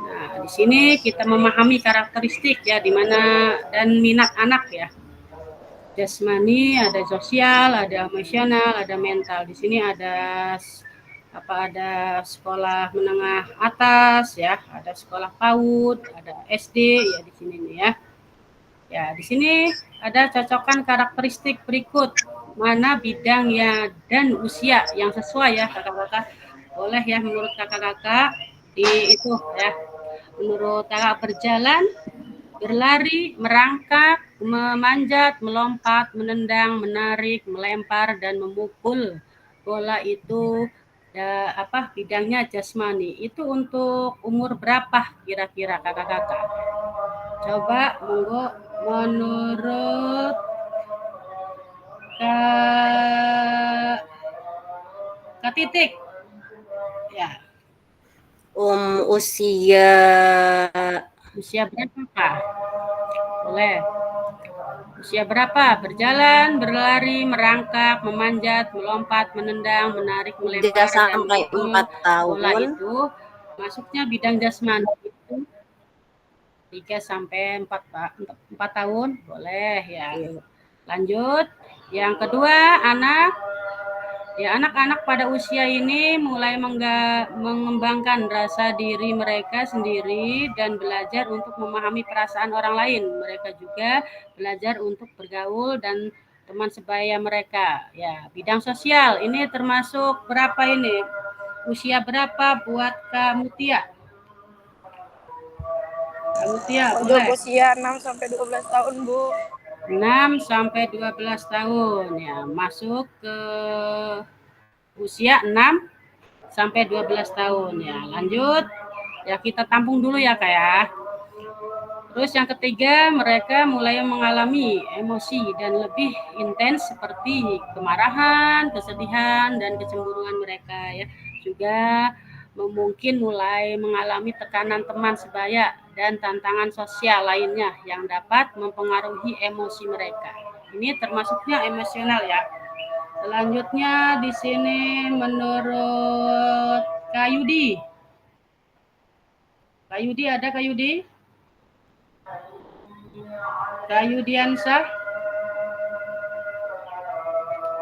Speaker 1: Nah, di sini kita memahami karakteristik ya, di mana dan minat anak ya. Jasmani, ada sosial, ada emosional, ada mental. Di sini ada sekolah menengah atas ya, ada sekolah PAUD, ada SD ya di sini nih ya. Ya, di sini ada cocokan karakteristik berikut. Mana bidangnya dan usia yang sesuai ya kakak-kakak. Boleh ya menurut kakak-kakak di itu ya. Menurut kakak berjalan, berlari, merangkak, memanjat, melompat, menendang, menarik, melempar, dan memukul bola itu bidangnya jasmani. Itu untuk umur berapa kira-kira kakak-kakak? Coba monggo menurut Kak Titik. Ya. Usia berapa Kak? Boleh. Usia berapa? Berjalan, berlari, merangkak, memanjat, melompat, menendang, menarik, melempar,
Speaker 6: 3 sampai 4 tahun.
Speaker 1: Bola itu masuknya bidang jasmani itu 3 sampai 4 tahun, boleh ya. Lanjut. Yang kedua, anak-anak pada usia ini mulai mengembangkan rasa diri mereka sendiri dan belajar untuk memahami perasaan orang lain. Mereka juga belajar untuk bergaul dan teman sebaya mereka. Ya, bidang sosial ini termasuk berapa ini? Usia berapa buat Kak Mutia? Kak Mutia, boleh?
Speaker 9: Usia 6 sampai 12 tahun, Bu.
Speaker 1: 6 sampai 12 tahun ya, masuk ke usia 6 sampai 12 tahun ya. Lanjut. Ya kita tampung dulu ya Kak ya. Terus yang ketiga, mereka mulai mengalami emosi dan lebih intens seperti kemarahan, kesedihan, dan kecemburuan mereka ya. Juga mungkin mulai mengalami tekanan teman sebaya dan tantangan sosial lainnya yang dapat mempengaruhi emosi mereka. Ini termasuknya emosional ya. Selanjutnya di sini menurut Kak Yudi. Kak Yudi ada Kak Yudi? Kak Yudiansa.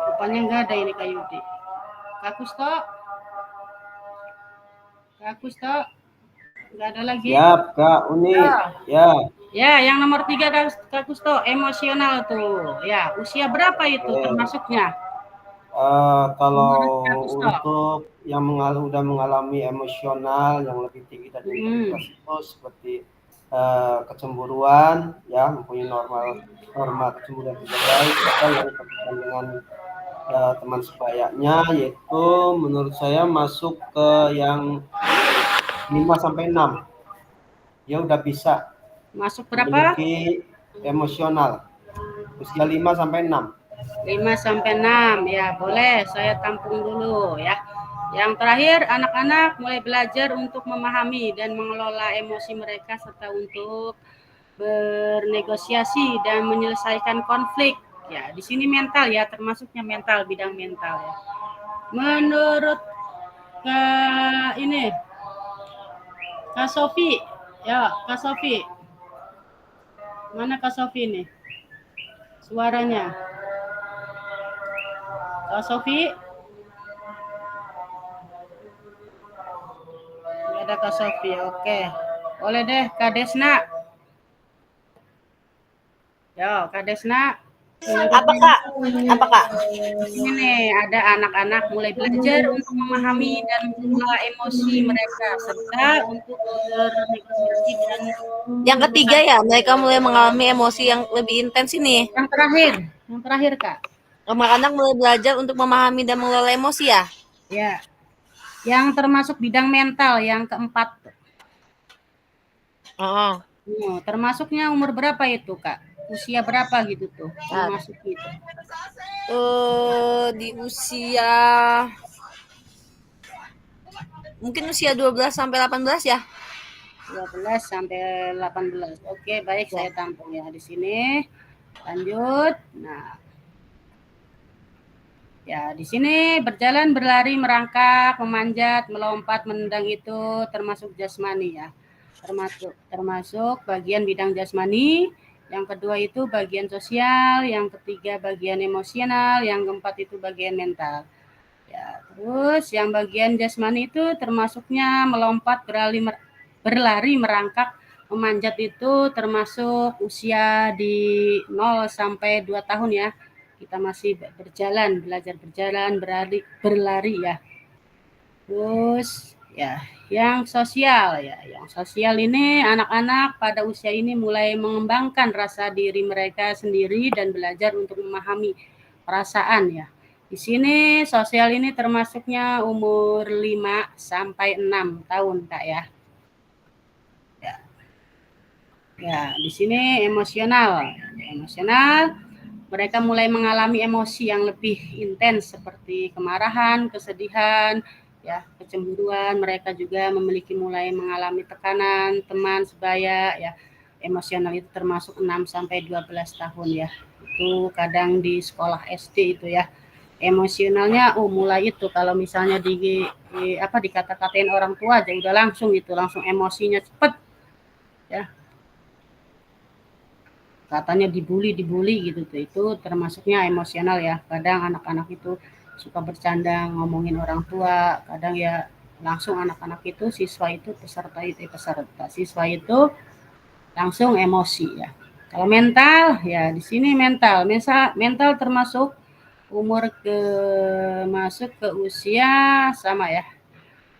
Speaker 1: Rupanya nggak ada ini Kak Yudi. Kak Kusto. Kak Kusto. Nggak ada lagi.
Speaker 10: Siap, Kak Uni. Ya.
Speaker 1: Ya, yang nomor 3 Kak Kusto, emosional tuh. Ya, usia berapa itu termasuknya?
Speaker 10: Kalau
Speaker 1: Kak Kusto.
Speaker 10: untuk yang udah mengalami emosional yang lebih tinggi dari integritas itu seperti kecemburuan, ya mempunyai norma kecemburuan tidak baik, atau yang berkaitan dengan teman sebayanya, yaitu menurut saya masuk ke yang 5 sampai 6. Dia udah bisa
Speaker 1: Masuk berapa?
Speaker 10: memiliki emosional usia 5 sampai 6.
Speaker 1: 5 sampai 6 ya, boleh saya tampung dulu ya. Yang terakhir, anak-anak mulai belajar untuk memahami dan mengelola emosi mereka serta untuk bernegosiasi dan menyelesaikan konflik. Ya, di sini mental ya, termasuknya mental, bidang mental ya. Menurut Kak Sofi, ya Kak Sofi, mana Kak Sofi nih? Suaranya, Kak Sofi, nggak ada Kak Sofi, oke. Boleh deh Kak Desna. Yo, Kak Desna.
Speaker 7: Apa Kak?
Speaker 1: Ini nih, ada anak-anak mulai belajar untuk memahami dan mengelola emosi mereka serta untuk bernegosiasi dan
Speaker 7: Yang ketiga ya, mereka mulai mengalami emosi yang lebih intens ini.
Speaker 1: yang terakhir Kak.
Speaker 7: Anak-anak mulai belajar untuk memahami dan mengelola emosi ya?
Speaker 1: Ya. Yang termasuk bidang mental yang keempat. Termasuknya umur berapa itu Kak? Usia berapa gitu tuh? Termasuk gitu.
Speaker 7: Di usia mungkin usia 12 sampai 18 ya.
Speaker 1: 12 sampai 18. Oke, baik, saya tampung ya di sini. Lanjut. Nah. Ya, di sini berjalan, berlari, merangkak, memanjat, melompat, menendang itu termasuk jasmani ya. Termasuk bagian bidang jasmani. Yang kedua itu bagian sosial, yang ketiga bagian emosional, yang keempat itu bagian mental. Ya, terus yang bagian jasmani itu termasuknya melompat, berlari, merangkak, memanjat itu termasuk usia di 0 sampai 2 tahun ya. Kita masih berjalan, belajar berjalan, berlari ya. Terus ya, yang sosial ya, yang sosial ini anak-anak pada usia ini mulai mengembangkan rasa diri mereka sendiri dan belajar untuk memahami perasaan ya. Di sini sosial ini termasuknya umur 5 sampai 6 tahun Kak ya. Ya, di sini emosional. Emosional mereka mulai mengalami emosi yang lebih intens seperti kemarahan, kesedihan, ya, kecemburuan. Mereka juga mulai mengalami tekanan teman sebaya ya. Emosional itu termasuk 6 sampai 12 tahun ya. Itu kadang di sekolah SD itu ya. Emosionalnya mulai itu kalau misalnya dikata-katain orang tua aja udah langsung emosinya cepet ya. Katanya dibully gitu tuh, itu termasuknya emosional ya. Kadang anak-anak itu suka bercanda ngomongin orang tua, kadang ya langsung anak-anak itu siswa itu langsung emosi ya. Kalau mental ya di sini mental termasuk umur masuk ke usia sama ya.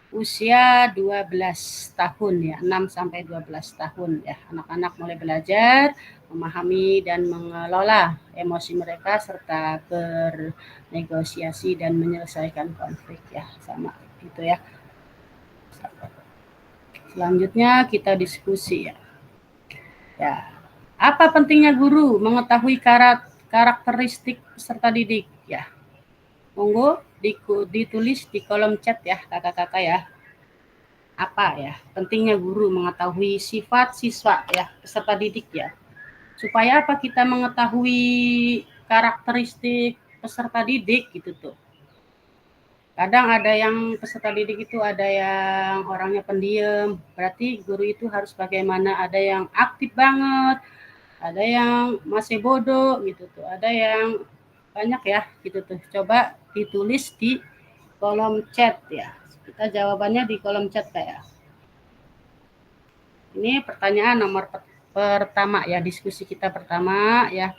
Speaker 1: Usia 12 tahun ya, 6 sampai 12 tahun ya. Anak-anak mulai belajar memahami dan mengelola emosi mereka serta bernegosiasi dan menyelesaikan konflik ya, sama gitu ya. Selanjutnya kita diskusi ya. Ya, apa pentingnya guru mengetahui karakteristik peserta didik ya? Monggo ditulis di kolom chat ya kakak-kakak ya. Apa ya pentingnya guru mengetahui sifat siswa ya, peserta didik ya. Supaya apa kita mengetahui karakteristik peserta didik gitu tuh. Kadang ada yang peserta didik itu ada yang orangnya pendiam, berarti guru itu harus bagaimana, ada yang aktif banget, ada yang masih bodoh gitu tuh, ada yang banyak ya gitu tuh. Coba ditulis di kolom chat ya. Kita jawabannya di kolom chat kayak. Ini pertanyaan nomor pertama ya, diskusi kita pertama ya,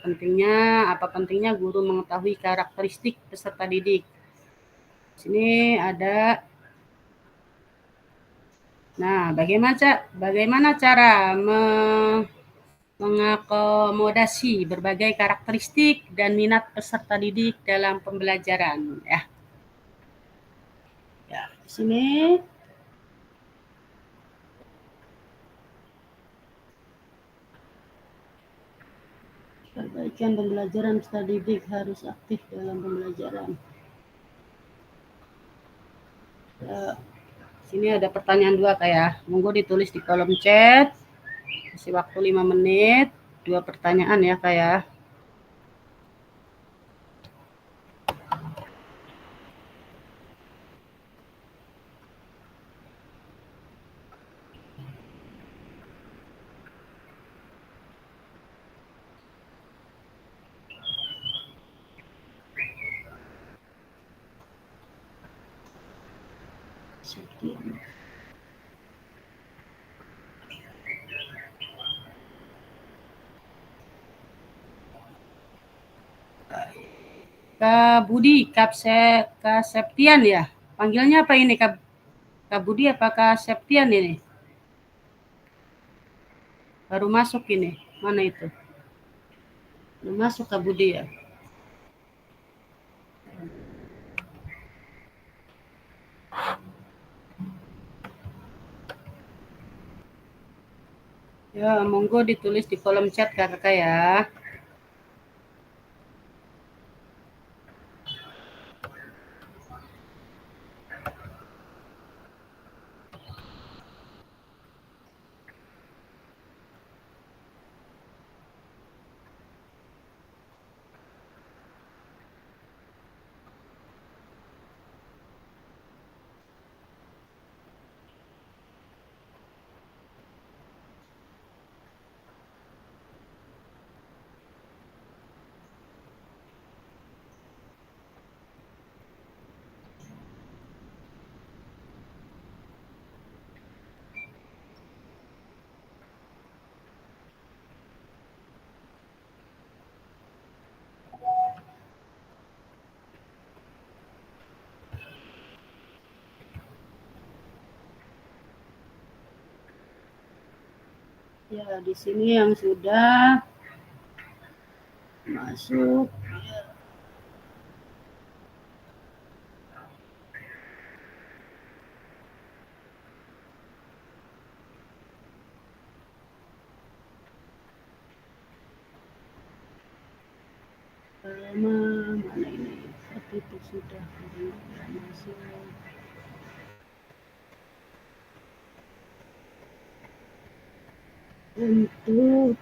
Speaker 1: apa pentingnya guru mengetahui karakteristik peserta didik. Sini ada. Nah, bagaimana cara mengakomodasi berbagai karakteristik dan minat peserta didik dalam pembelajaran ya. Ya, di sini perbaikan pembelajaran peserta didik harus aktif dalam pembelajaran. Ya, sini ada pertanyaan 2 kayak, monggo ditulis di kolom chat. Kasih waktu 5 menit, 2 pertanyaan ya kayak. Kak Budi, Kak Septian ya. Panggilnya apa ini Kak Budi apa Kak Septian ini? Baru masuk ini. Mana itu? Baru masuk Kak Budi ya. Ya, monggo ditulis di kolom chat Kakak ya. Ya, di sini yang sudah masuk. Mana ini? Itu sudah masuk. Untuk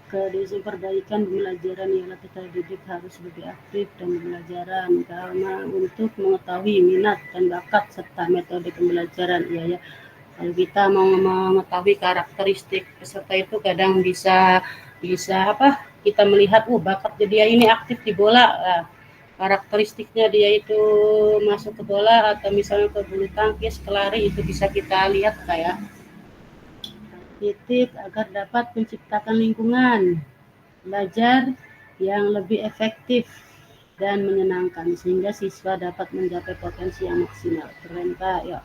Speaker 1: perbaikan pembelajaran ialah peserta didik harus lebih aktif dan pembelajaran karena untuk mengetahui minat dan bakat serta metode pembelajaran ya. Kalau kita mau mengetahui karakteristik peserta itu kadang bisa kita melihat bakatnya dia ini aktif di bola, karakteristiknya dia itu masuk ke bola atau misalnya ke bulu tangkis, ke lari, itu bisa kita lihat kayak titik agar dapat menciptakan lingkungan belajar yang lebih efektif dan menyenangkan sehingga siswa dapat mencapai potensi yang maksimal. Keren Kak ya.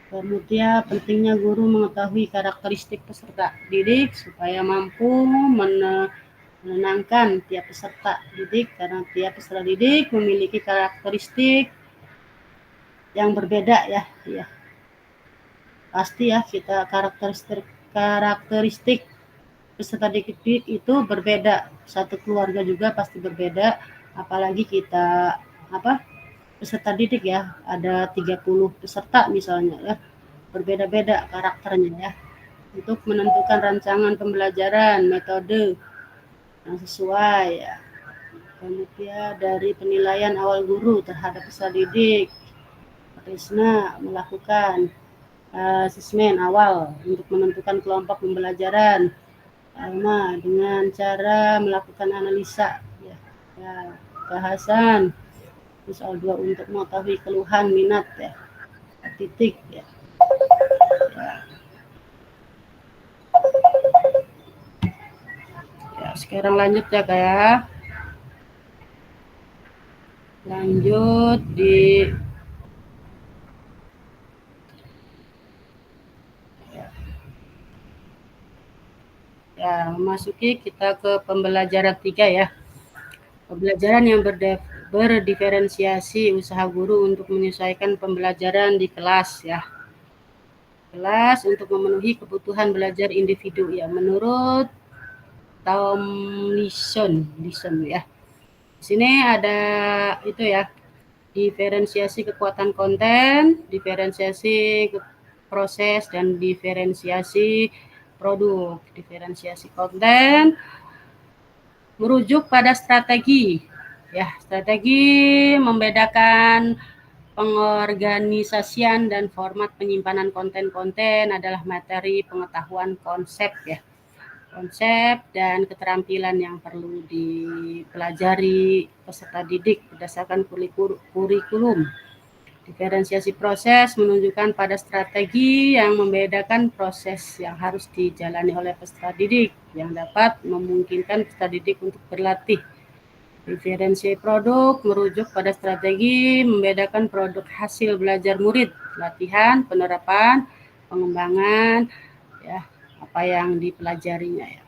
Speaker 1: Kemudian pentingnya guru mengetahui karakteristik peserta didik supaya mampu menenangkan tiap peserta didik karena tiap peserta didik memiliki karakteristik yang berbeda ya. Pasti ya kita karakteristik peserta didik itu berbeda. Satu keluarga juga pasti berbeda, apalagi kita peserta didik ya, ada 30 peserta misalnya ya, berbeda-beda karakternya ya. Untuk menentukan rancangan pembelajaran, metode yang sesuai ya. Kemudian dari penilaian awal guru terhadap peserta didik, Risna melakukan asesmen awal untuk menentukan kelompok pembelajaran. Alma dengan cara melakukan analisa ya, bahasan. Terus soal 2 untuk mengetahui keluhan minat ya. Titik ya. Ya, sekarang lanjut ya Kak ya. Lanjut di ya, memasuki kita ke pembelajaran 3 ya. Pembelajaran yang berdiferensiasi, usaha guru untuk menyesuaikan pembelajaran di kelas ya. Kelas untuk memenuhi kebutuhan belajar individu ya, menurut Tomlinson ya. Di sini ada itu ya, diferensiasi kekuatan konten, diferensiasi proses, dan diferensiasi produk. Diferensiasi konten merujuk pada strategi ya, strategi membedakan pengorganisasian dan format penyimpanan konten-konten adalah materi pengetahuan konsep ya, konsep dan keterampilan yang perlu dipelajari peserta didik berdasarkan kurikulum. Diferensiasi proses menunjukkan pada strategi yang membedakan proses yang harus dijalani oleh peserta didik yang dapat memungkinkan peserta didik untuk berlatih. Diferensiasi produk merujuk pada strategi membedakan produk hasil belajar murid, latihan, penerapan, pengembangan, ya, apa yang dipelajarinya ya.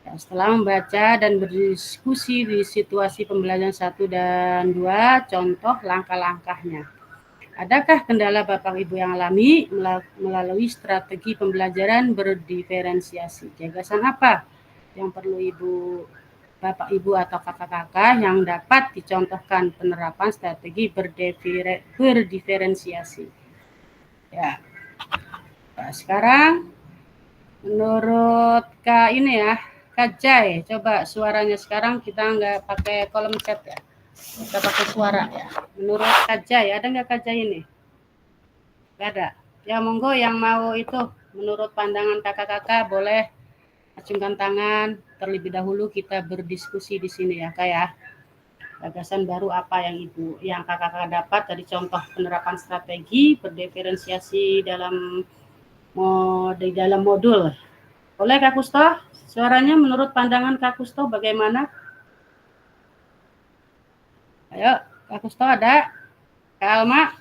Speaker 1: Setelah membaca dan berdiskusi di situasi pembelajaran 1 dan 2, contoh langkah-langkahnya. Adakah kendala Bapak Ibu yang alami melalui strategi pembelajaran berdiferensiasi? Gagasan apa yang perlu Bapak Ibu atau kakak-kakak yang dapat dicontohkan penerapan strategi berdiferensiasi? Ya. Nah, sekarang menurut Kak ini ya, Kak Jai, coba suaranya sekarang kita nggak pakai kolom chat ya, kita pakai suara ya. Menurut Kak Jai, ada nggak Kak Jai ini? Nggak ada. Ya monggo yang mau itu, menurut pandangan kakak-kakak boleh acungkan tangan. Terlebih dahulu kita berdiskusi di sini ya Kak ya. Gagasan baru apa yang kakak-kakak dapat dari contoh penerapan strategi berdiferensiasi di dalam modul. Boleh Kak Kusto? Suaranya menurut pandangan Kak Kusto bagaimana? Ayo, Kak Kusto ada? Kak Alma?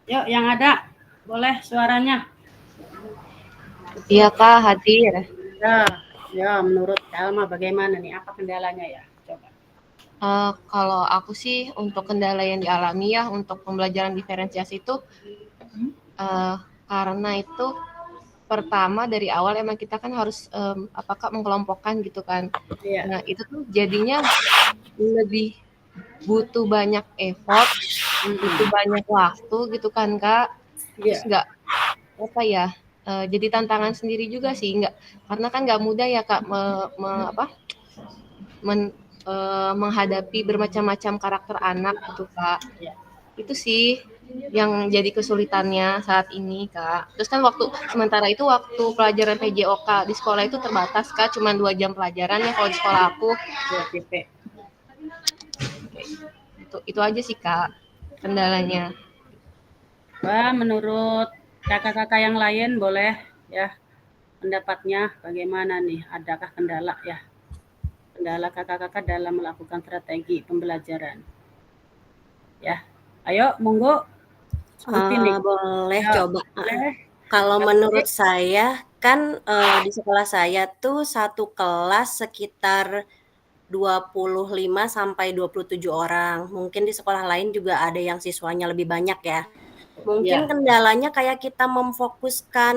Speaker 1: Yuk, yang ada. Boleh suaranya.
Speaker 2: Iya Kak, hadir.
Speaker 1: Ya, menurut Kak Alma bagaimana nih? Apa kendalanya ya? Coba.
Speaker 2: Kalau aku sih untuk kendala yang dialami ya untuk pembelajaran diferensiasi itu karena itu pertama dari awal emang kita kan harus mengkelompokkan gitu kan.
Speaker 1: Iya.
Speaker 2: Nah itu tuh jadinya lebih butuh banyak effort, butuh banyak waktu gitu kan Kak. Terus nggak jadi tantangan sendiri juga sih, karena kan nggak mudah ya Kak menghadapi bermacam-macam karakter anak gitu Kak. Itu sih yang jadi kesulitannya saat ini Kak. Terus kan sementara itu waktu pelajaran PJOK di sekolah itu terbatas Kak, cuma 2 jam pelajaran ya kalau di sekolah aku. Itu aja sih Kak kendalanya.
Speaker 1: Wah, menurut kakak-kakak yang lain boleh ya pendapatnya bagaimana nih? Adakah kendala ya? Kendala kakak-kakak dalam melakukan strategi pembelajaran? Ya, ayo monggo.
Speaker 6: Boleh coba. Kalau menurut saya kan di sekolah saya tuh satu kelas sekitar 25 sampai 27 orang. Mungkin di sekolah lain juga ada yang siswanya lebih banyak ya. Mungkin kendalanya kayak kita memfokuskan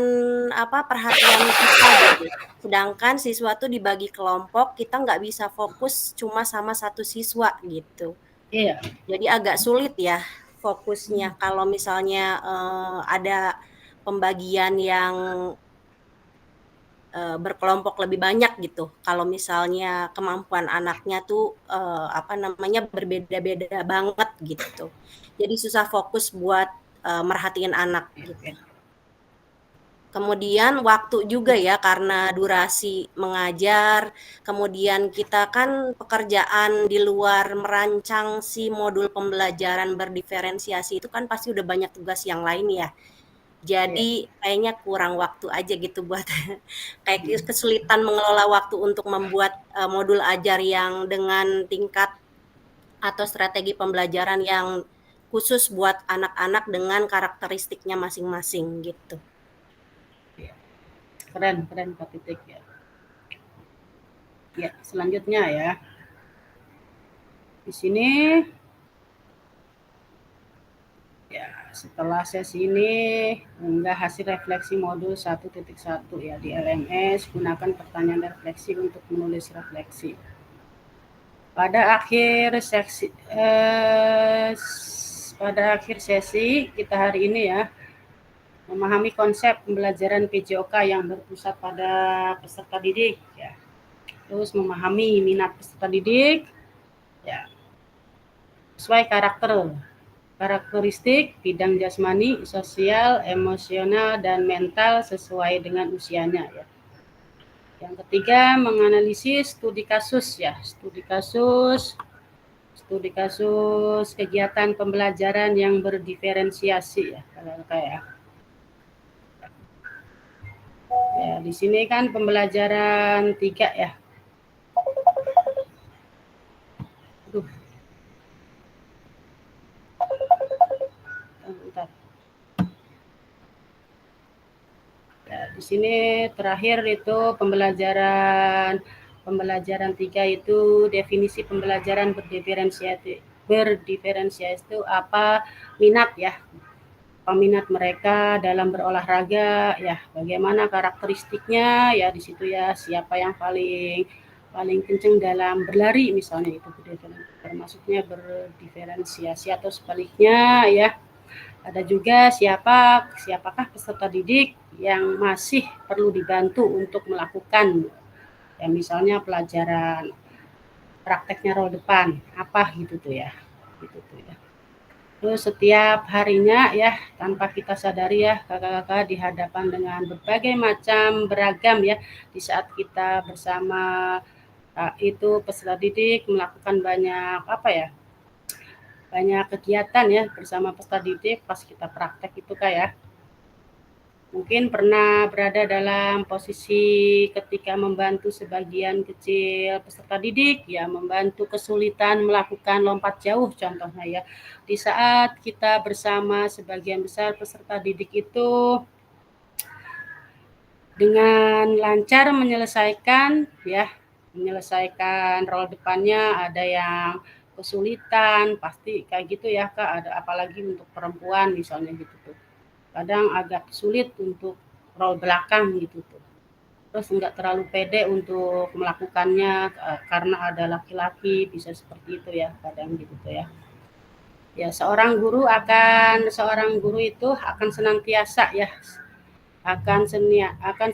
Speaker 6: perhatian kita gitu. Sedangkan siswa tuh dibagi kelompok, kita nggak bisa fokus cuma sama satu siswa gitu.
Speaker 1: Iya.
Speaker 6: Jadi agak sulit ya fokusnya kalau misalnya ada pembagian yang berkelompok lebih banyak gitu. Kalau misalnya kemampuan anaknya tuh berbeda-beda banget gitu. Jadi susah fokus buat merhatiin anak gitu. Kemudian waktu juga ya, karena durasi mengajar, kemudian kita kan pekerjaan di luar merancang si modul pembelajaran berdiferensiasi itu kan pasti udah banyak tugas yang lain ya. Jadi kayaknya kurang waktu aja gitu buat kayak kesulitan mengelola waktu untuk membuat modul ajar yang dengan tingkat atau strategi pembelajaran yang khusus buat anak-anak dengan karakteristiknya masing-masing gitu.
Speaker 1: Keren Kak Titik ya. Ya, selanjutnya ya. Di sini ya, setelah sesi ini unggah hasil refleksi modul 1.1 ya di LMS, gunakan pertanyaan refleksi untuk menulis refleksi. Pada akhir sesi kita hari ini ya, memahami konsep pembelajaran PJOK yang berpusat pada peserta didik ya. Terus memahami minat peserta didik ya. Sesuai karakteristik bidang jasmani, sosial, emosional dan mental sesuai dengan usianya ya. Yang ketiga, menganalisis studi kasus ya. Studi kasus kegiatan pembelajaran yang berdiferensiasi ya. Ya, di sini kan pembelajaran 3 ya. Bentar. Ya, di sini terakhir itu pembelajaran 3 itu definisi pembelajaran berdiferensiasi itu apa, minat ya. Peminat mereka dalam berolahraga ya, bagaimana karakteristiknya ya, di situ ya, siapa yang paling kenceng dalam berlari misalnya, itu termasuknya berdiferensiasi. Atau sebaliknya ya, ada juga siapakah peserta didik yang masih perlu dibantu untuk melakukan ya, misalnya pelajaran prakteknya roll depan apa gitu tuh ya, gitu tuh ya. Terus setiap harinya ya, tanpa kita sadari ya, kakak-kakak di hadapan dengan berbagai macam beragam ya, di saat kita bersama itu peserta didik melakukan banyak kegiatan ya bersama peserta didik pas kita praktek itu Kak ya. Mungkin pernah berada dalam posisi ketika membantu sebagian kecil peserta didik ya, membantu kesulitan melakukan lompat jauh contohnya ya. Di saat kita bersama sebagian besar peserta didik itu dengan lancar menyelesaikan roll depannya, ada yang kesulitan pasti kayak gitu ya Kak, ada apalagi untuk perempuan misalnya gitu tuh. Kadang agak sulit untuk roll belakang gitu tuh. Terus enggak terlalu pede untuk melakukannya karena ada laki-laki, bisa seperti itu ya kadang gitu tuh ya. Ya, seorang guru itu akan senantiasa ya, akan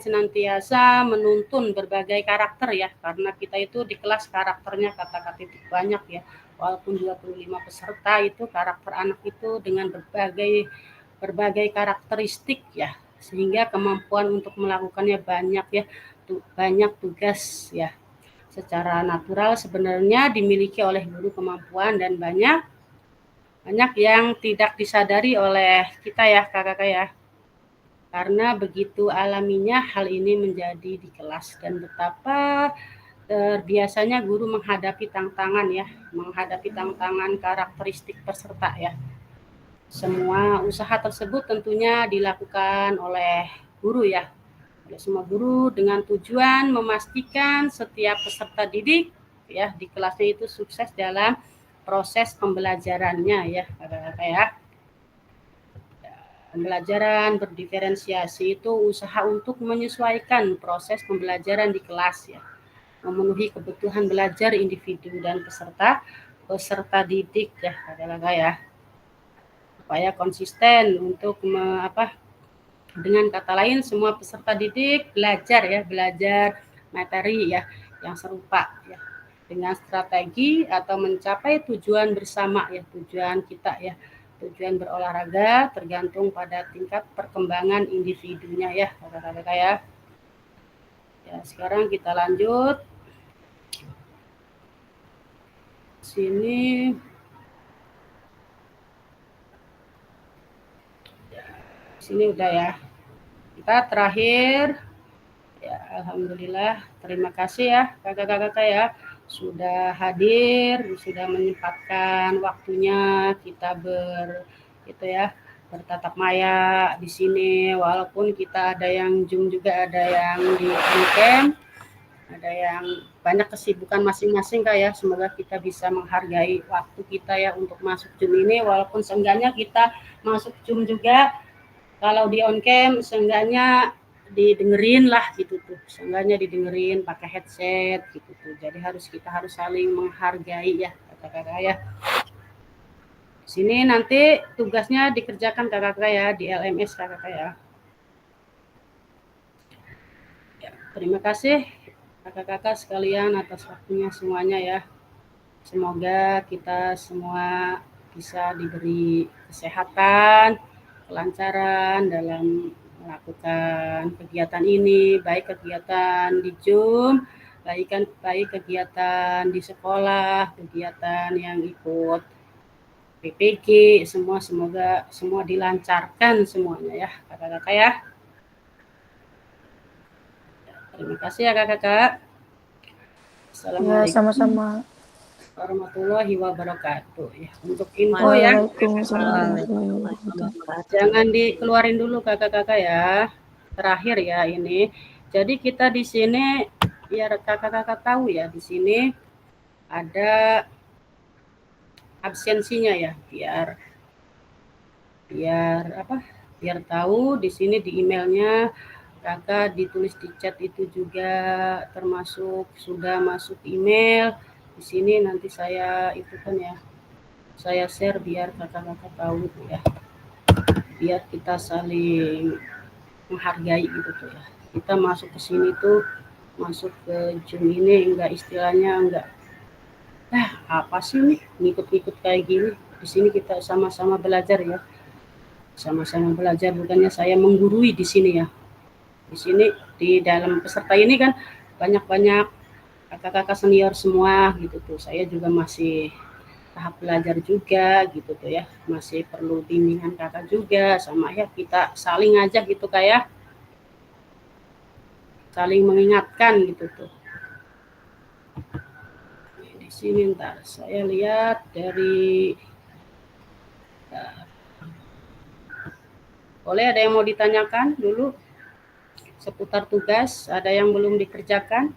Speaker 1: senantiasa menuntun berbagai karakter ya, karena kita itu di kelas karakternya kata-kata titik banyak ya. Walaupun 25 peserta itu karakter anak itu dengan berbagai karakteristik ya, sehingga kemampuan untuk melakukannya banyak ya, banyak tugas ya. Secara natural sebenarnya dimiliki oleh guru kemampuan, dan banyak yang tidak disadari oleh kita ya kakak-kakak ya. Karena begitu alaminya hal ini menjadi di kelas, dan betapa terbiasanya guru menghadapi tantangan karakteristik peserta ya. Semua usaha tersebut tentunya dilakukan oleh guru ya, oleh semua guru dengan tujuan memastikan setiap peserta didik ya di kelasnya itu sukses dalam proses pembelajarannya ya kakak-kakak ya. Pembelajaran berdiferensiasi itu usaha untuk menyesuaikan proses pembelajaran di kelas ya, memenuhi kebutuhan belajar individu dan peserta didik ya kakak-kakak ya, supaya konsisten untuk dengan kata lain semua peserta didik belajar materi ya yang serupa ya, dengan strategi atau mencapai tujuan bersama ya, tujuan kita ya Tujuan berolahraga tergantung pada tingkat perkembangan individunya ya kakak-kakak ya. Ya, sekarang kita lanjut. Sini udah ya. Kita terakhir ya, alhamdulillah. Terima kasih ya kakak-kakak ya sudah hadir, sudah menyempatkan waktunya kita bertatap maya di sini, walaupun kita ada yang Zoom juga, ada yang di camp, ada yang banyak kesibukan masing-masing Kak ya. Semoga kita bisa menghargai waktu kita ya untuk masuk Zoom ini, walaupun seenggaknya kita masuk Zoom juga. Kalau di on cam seenggaknya didengerin lah gitu tuh, seenggaknya didengerin pakai headset gitu tuh. Jadi kita harus saling menghargai ya kakak-kakak ya. Sini nanti tugasnya dikerjakan kakak-kakak ya di LMS kakak-kakak ya. Terima kasih kakak-kakak sekalian atas waktunya semuanya ya. Semoga kita semua bisa diberi kesehatan, kelancaran dalam melakukan kegiatan ini, baik kegiatan di Zoom, baik kegiatan di sekolah, kegiatan yang ikut PPG, semoga semua dilancarkan semuanya ya kakak-kakak ya. Terima kasih ya kakak-kakak.
Speaker 9: Ya, sama-sama.
Speaker 1: Warahmatullahi wabarakatuh ya. Untuk info ya, jangan dikeluarin dulu kakak-kakak ya. Terakhir ya ini. Jadi kita di sini biar kakak-kakak tahu ya, di sini ada absensinya ya, biar tahu di sini di emailnya kakak ditulis di chat itu juga termasuk sudah masuk email. Di sini nanti saya saya share biar kakak-kakak tahu ya, biar kita saling menghargai gitu tuh ya. Kita masuk ke sini tuh, masuk ke Zoom ini enggak apa sih nih ngikut-ngikut kayak gini. Di sini kita sama-sama belajar ya, sama-sama belajar, bukannya saya menggurui di sini ya. Di sini di dalam peserta ini kan banyak kakak-kakak senior semua gitu tuh. Saya juga masih tahap belajar juga gitu tuh ya, masih perlu bimbingan kakak juga, sama ya kita saling aja gitu kayak saling mengingatkan gitu tuh. Di sini ntar saya lihat dari boleh ada yang mau ditanyakan dulu seputar tugas, ada yang belum dikerjakan?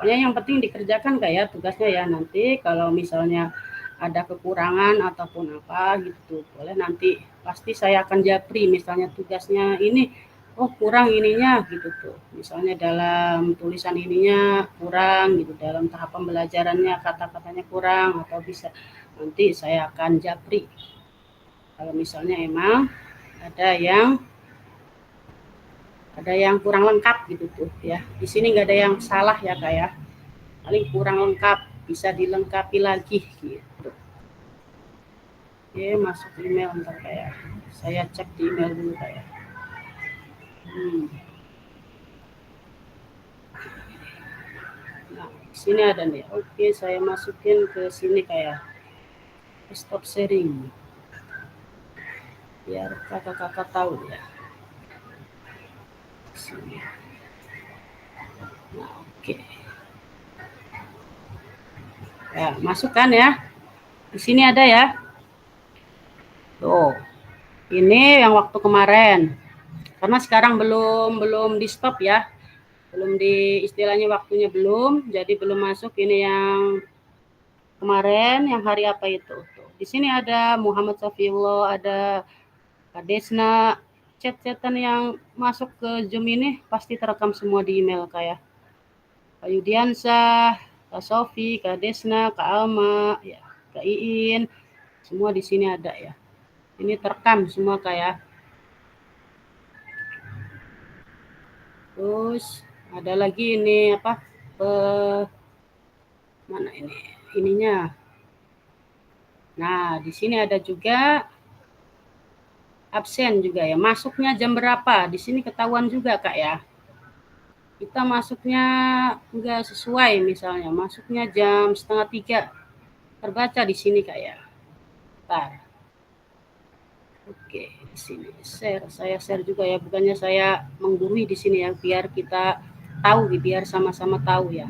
Speaker 1: Pokoknya yang penting dikerjakan kayak tugasnya ya. Nanti kalau misalnya ada kekurangan ataupun apa gitu, boleh nanti pasti saya akan japri. Misalnya tugasnya ini, oh kurang ininya gitu tuh. Misalnya dalam tulisan ininya kurang gitu, dalam tahap pembelajarannya kata-katanya kurang atau bisa, nanti saya akan japri. Kalau misalnya emang ada yang kurang lengkap gitu tuh ya. Di sini nggak ada yang salah ya Kak ya. Paling kurang lengkap, bisa dilengkapi lagi gitu. Oke, masuk email ntar kayak. Saya cek di email dulu kayak. Nah, di sini ada nih. Oke, saya masukin ke sini kayak. Stop sharing. Biar kakak-kakak tahu ya. Sini. Nah, oke. Ya, masukkan ya. Di sini ada ya. Tuh. Ini yang waktu kemarin. Karena sekarang belum di stop ya. Belum istilahnya waktunya belum, jadi belum masuk. Ini yang kemarin, yang hari apa itu. Tuh. Di sini ada Muhammad Safiullah, ada Kak Desna. Chat-chatan yang masuk ke Zoom ini pasti terekam semua di email kayak Kak Yudiansah, Kak Sofi, Kak Desna, Kak Alma, ya, Kak Iin, semua di sini ada ya. Ini terekam semua kayak. Terus ada lagi ini apa? Mana ini? Ininya. Nah, di sini ada juga absen juga ya. Masuknya jam berapa? Di sini ketahuan juga Kak ya. Kita masuknya enggak sesuai misalnya. Masuknya jam 2:30. Terbaca di sini Kak ya. Bentar. Oke, di sini share. Saya share juga ya. Bukannya saya menggurui di sini ya, biar kita tahu, biar sama-sama tahu ya.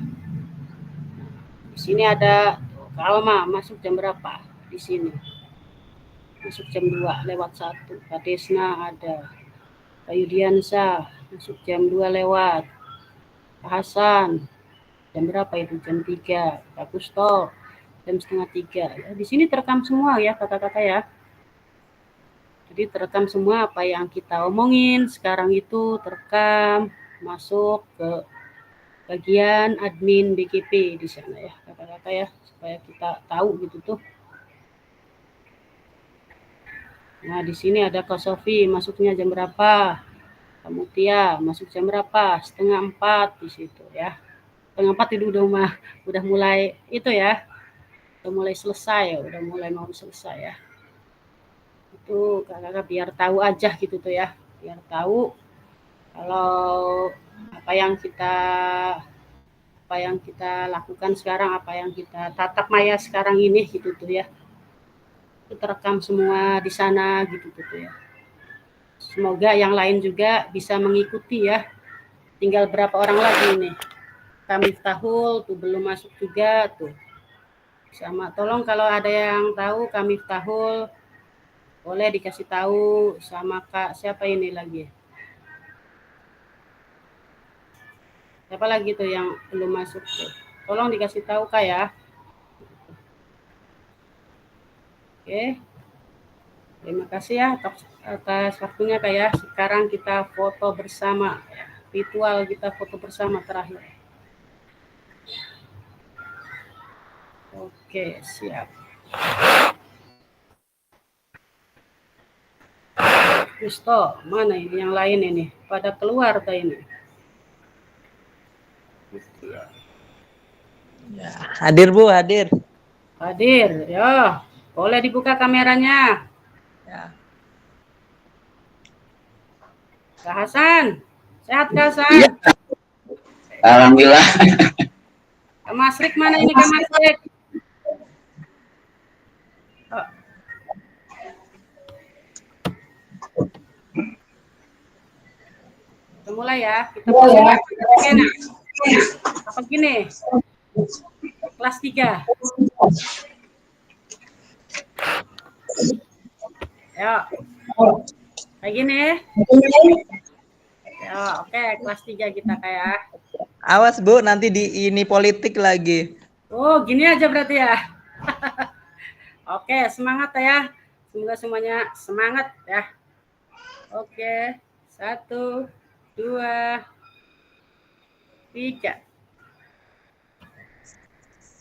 Speaker 1: Di sini ada Kak Alma masuk jam berapa? Di sini. Masuk jam 2:01. Kak Desna ada. Kak Yudiansa masuk jam 2 lewat. Kak Hasan jam berapa itu? Jam 3. Kak Kusto jam 2:30. Ya, di sini terekam semua ya kakak-kakak ya. Jadi terekam semua apa yang kita omongin sekarang itu terekam masuk ke bagian admin BKP di sana ya kakak-kakak ya, supaya kita tahu gitu tuh. Nah di sini ada Kak Sofi masuknya jam berapa, Kak Mutia masuk jam berapa, 3:30 di situ ya. 3:30 itu udah mulai itu ya, udah mulai selesai ya, udah mulai mau selesai ya. Itu kakak-kakak biar tahu aja gitu tuh ya, biar tahu kalau apa yang kita lakukan sekarang, apa yang kita tatap maya sekarang ini gitu tuh ya. Itu terekam semua di sana gitu tuh ya. Semoga yang lain juga bisa mengikuti ya. Tinggal berapa orang lagi nih. Kami Miftahul tuh belum masuk juga tuh. Sama tolong kalau ada yang tahu Kami Miftahul boleh dikasih tahu sama Kak siapa ini lagi. Siapa lagi tuh yang belum masuk tuh? Tolong dikasih tahu Kak ya. Oke. Terima kasih ya atas waktunya Kak ya. Sekarang kita foto bersama. Ritual kita foto bersama terakhir. Oke, siap. Kusto, mana ini yang lain ini? Pada keluar tuh ini.
Speaker 4: Ya, hadir Bu, hadir.
Speaker 1: Hadir, ya. Boleh dibuka kameranya.
Speaker 4: Ya.
Speaker 1: Kak Hasan, sehat Kak Hasan?
Speaker 8: Iya. Alhamdulillah.
Speaker 1: Kak Masrik mana ini Kak Masrik? Oh. Kita mulai ya. Kita mulai ya. Apa gini? Kelas 3. Ya. Kayak gini. Ya, oke, kelas 3 kita kayak.
Speaker 4: Awas Bu, nanti di ini politik lagi.
Speaker 1: Oh, gini aja berarti ya. Oke, semangat ya. Semoga semuanya semangat ya. Oke, 1, 2, 3.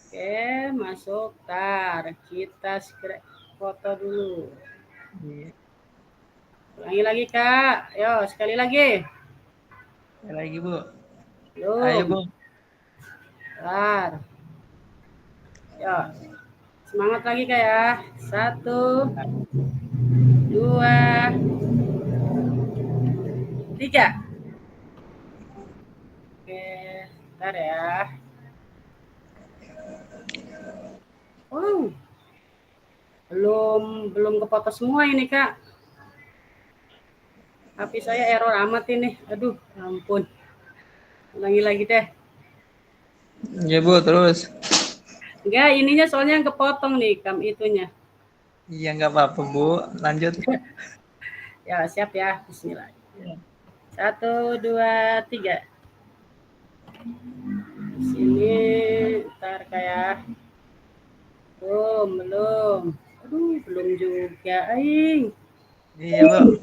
Speaker 1: Oke, masuk. Tar, kita foto dulu. Ulangi lagi Kak. Yo, sekali lagi.
Speaker 4: Sekali lagi Bu.
Speaker 1: Belum.
Speaker 4: Ayo Bu.
Speaker 1: Tar. Yo. Semangat lagi Kak ya. 1, 2, 3. Oke, ntar ya. Oh. Belum kepotong semua ini Kak. HP saya error amat ini. Aduh, ampun. Ulangi lagi deh.
Speaker 4: Ya Bu, terus.
Speaker 1: Enggak, ininya soalnya yang kepotong nih, itunya.
Speaker 4: Iya, nggak apa-apa Bu, lanjut.
Speaker 1: Ya, siap ya. Bismillah. 1, 2, 3. Sini, ntar kayak. Belum. Aduh, belum juga. Aing.
Speaker 4: Iya Bu.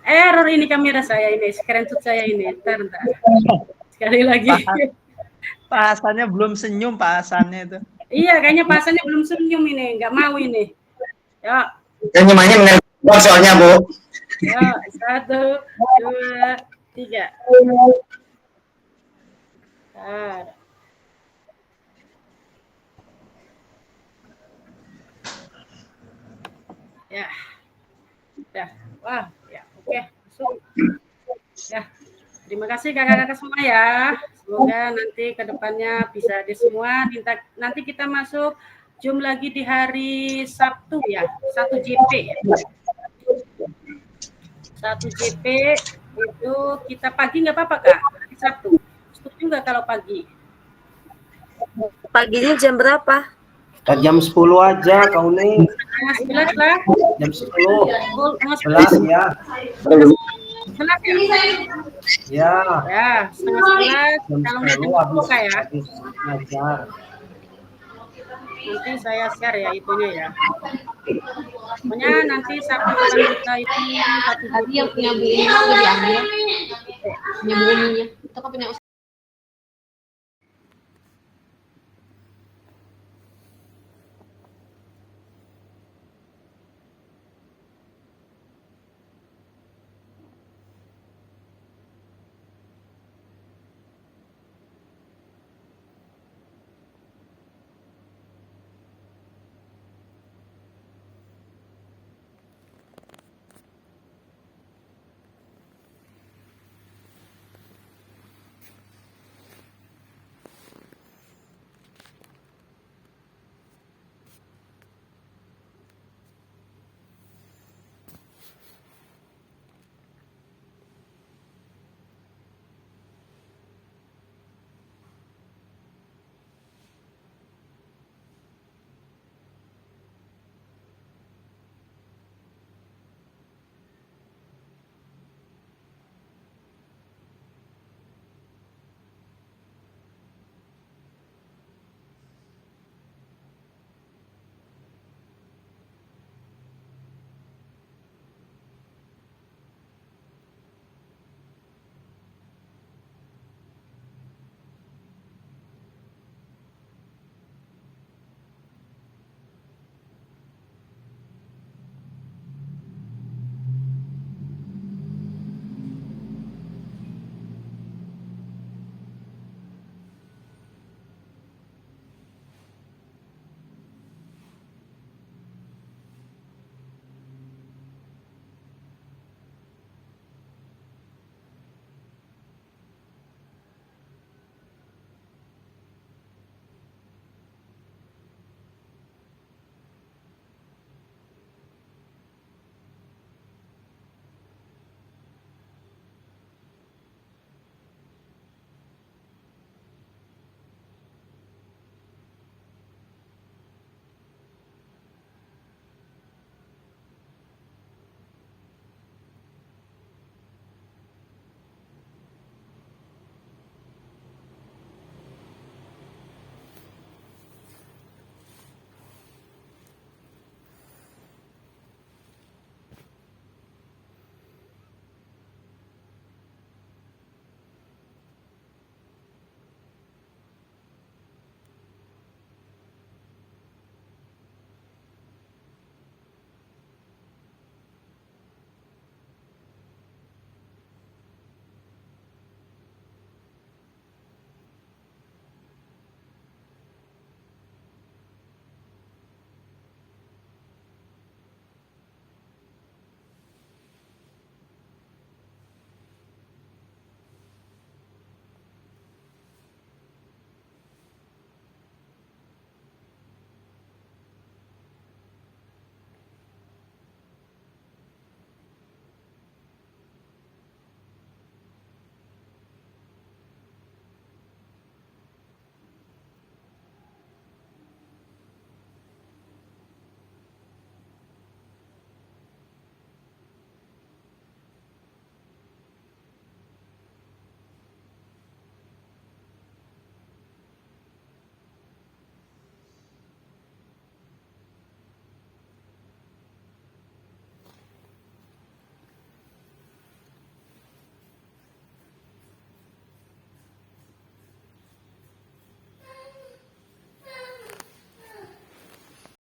Speaker 1: Error ini kamera saya ini, screenshot saya ini. Ntar. Sekali lagi.
Speaker 4: Pak Hasannya belum senyum Pak Hasannya itu.
Speaker 1: Iya, kayaknya pasannya belum senyum ini, nggak mau ini. Ya.
Speaker 8: Senyumannya mengenai soalnya Bu.
Speaker 1: Ya, 1, 2, 3. Bentar. Ya. Ya. Wah, ya. Oke. Masuk. Ya. Terima kasih kakak-kakak semua ya. Semoga nanti ke depannya bisa di semua. Nanti kita masuk Zoom lagi di hari Sabtu ya. 1 JP ya. 1 JP itu kita pagi nggak apa-apa Kak? Hari Sabtu. Setuju nggak kalau pagi?
Speaker 6: Paginya jam berapa?
Speaker 10: Jam 10 aja kau nih.
Speaker 1: Setengah 11 lah.
Speaker 10: Jam 10.
Speaker 1: 11
Speaker 10: ya.
Speaker 1: 11 ya?
Speaker 10: Ya.
Speaker 1: Ya, setengah 11.
Speaker 10: Jam
Speaker 1: Kalau
Speaker 10: 10
Speaker 1: jam
Speaker 10: habis
Speaker 1: 10 Kak ya.
Speaker 10: ngajar.
Speaker 1: Nanti saya share ya itunya ya. Pokoknya nanti Sabtu depan kita itu 1
Speaker 2: Tadi yang punya Bu Ini mau diambil. Punya Bu Ininya. Itu kan punya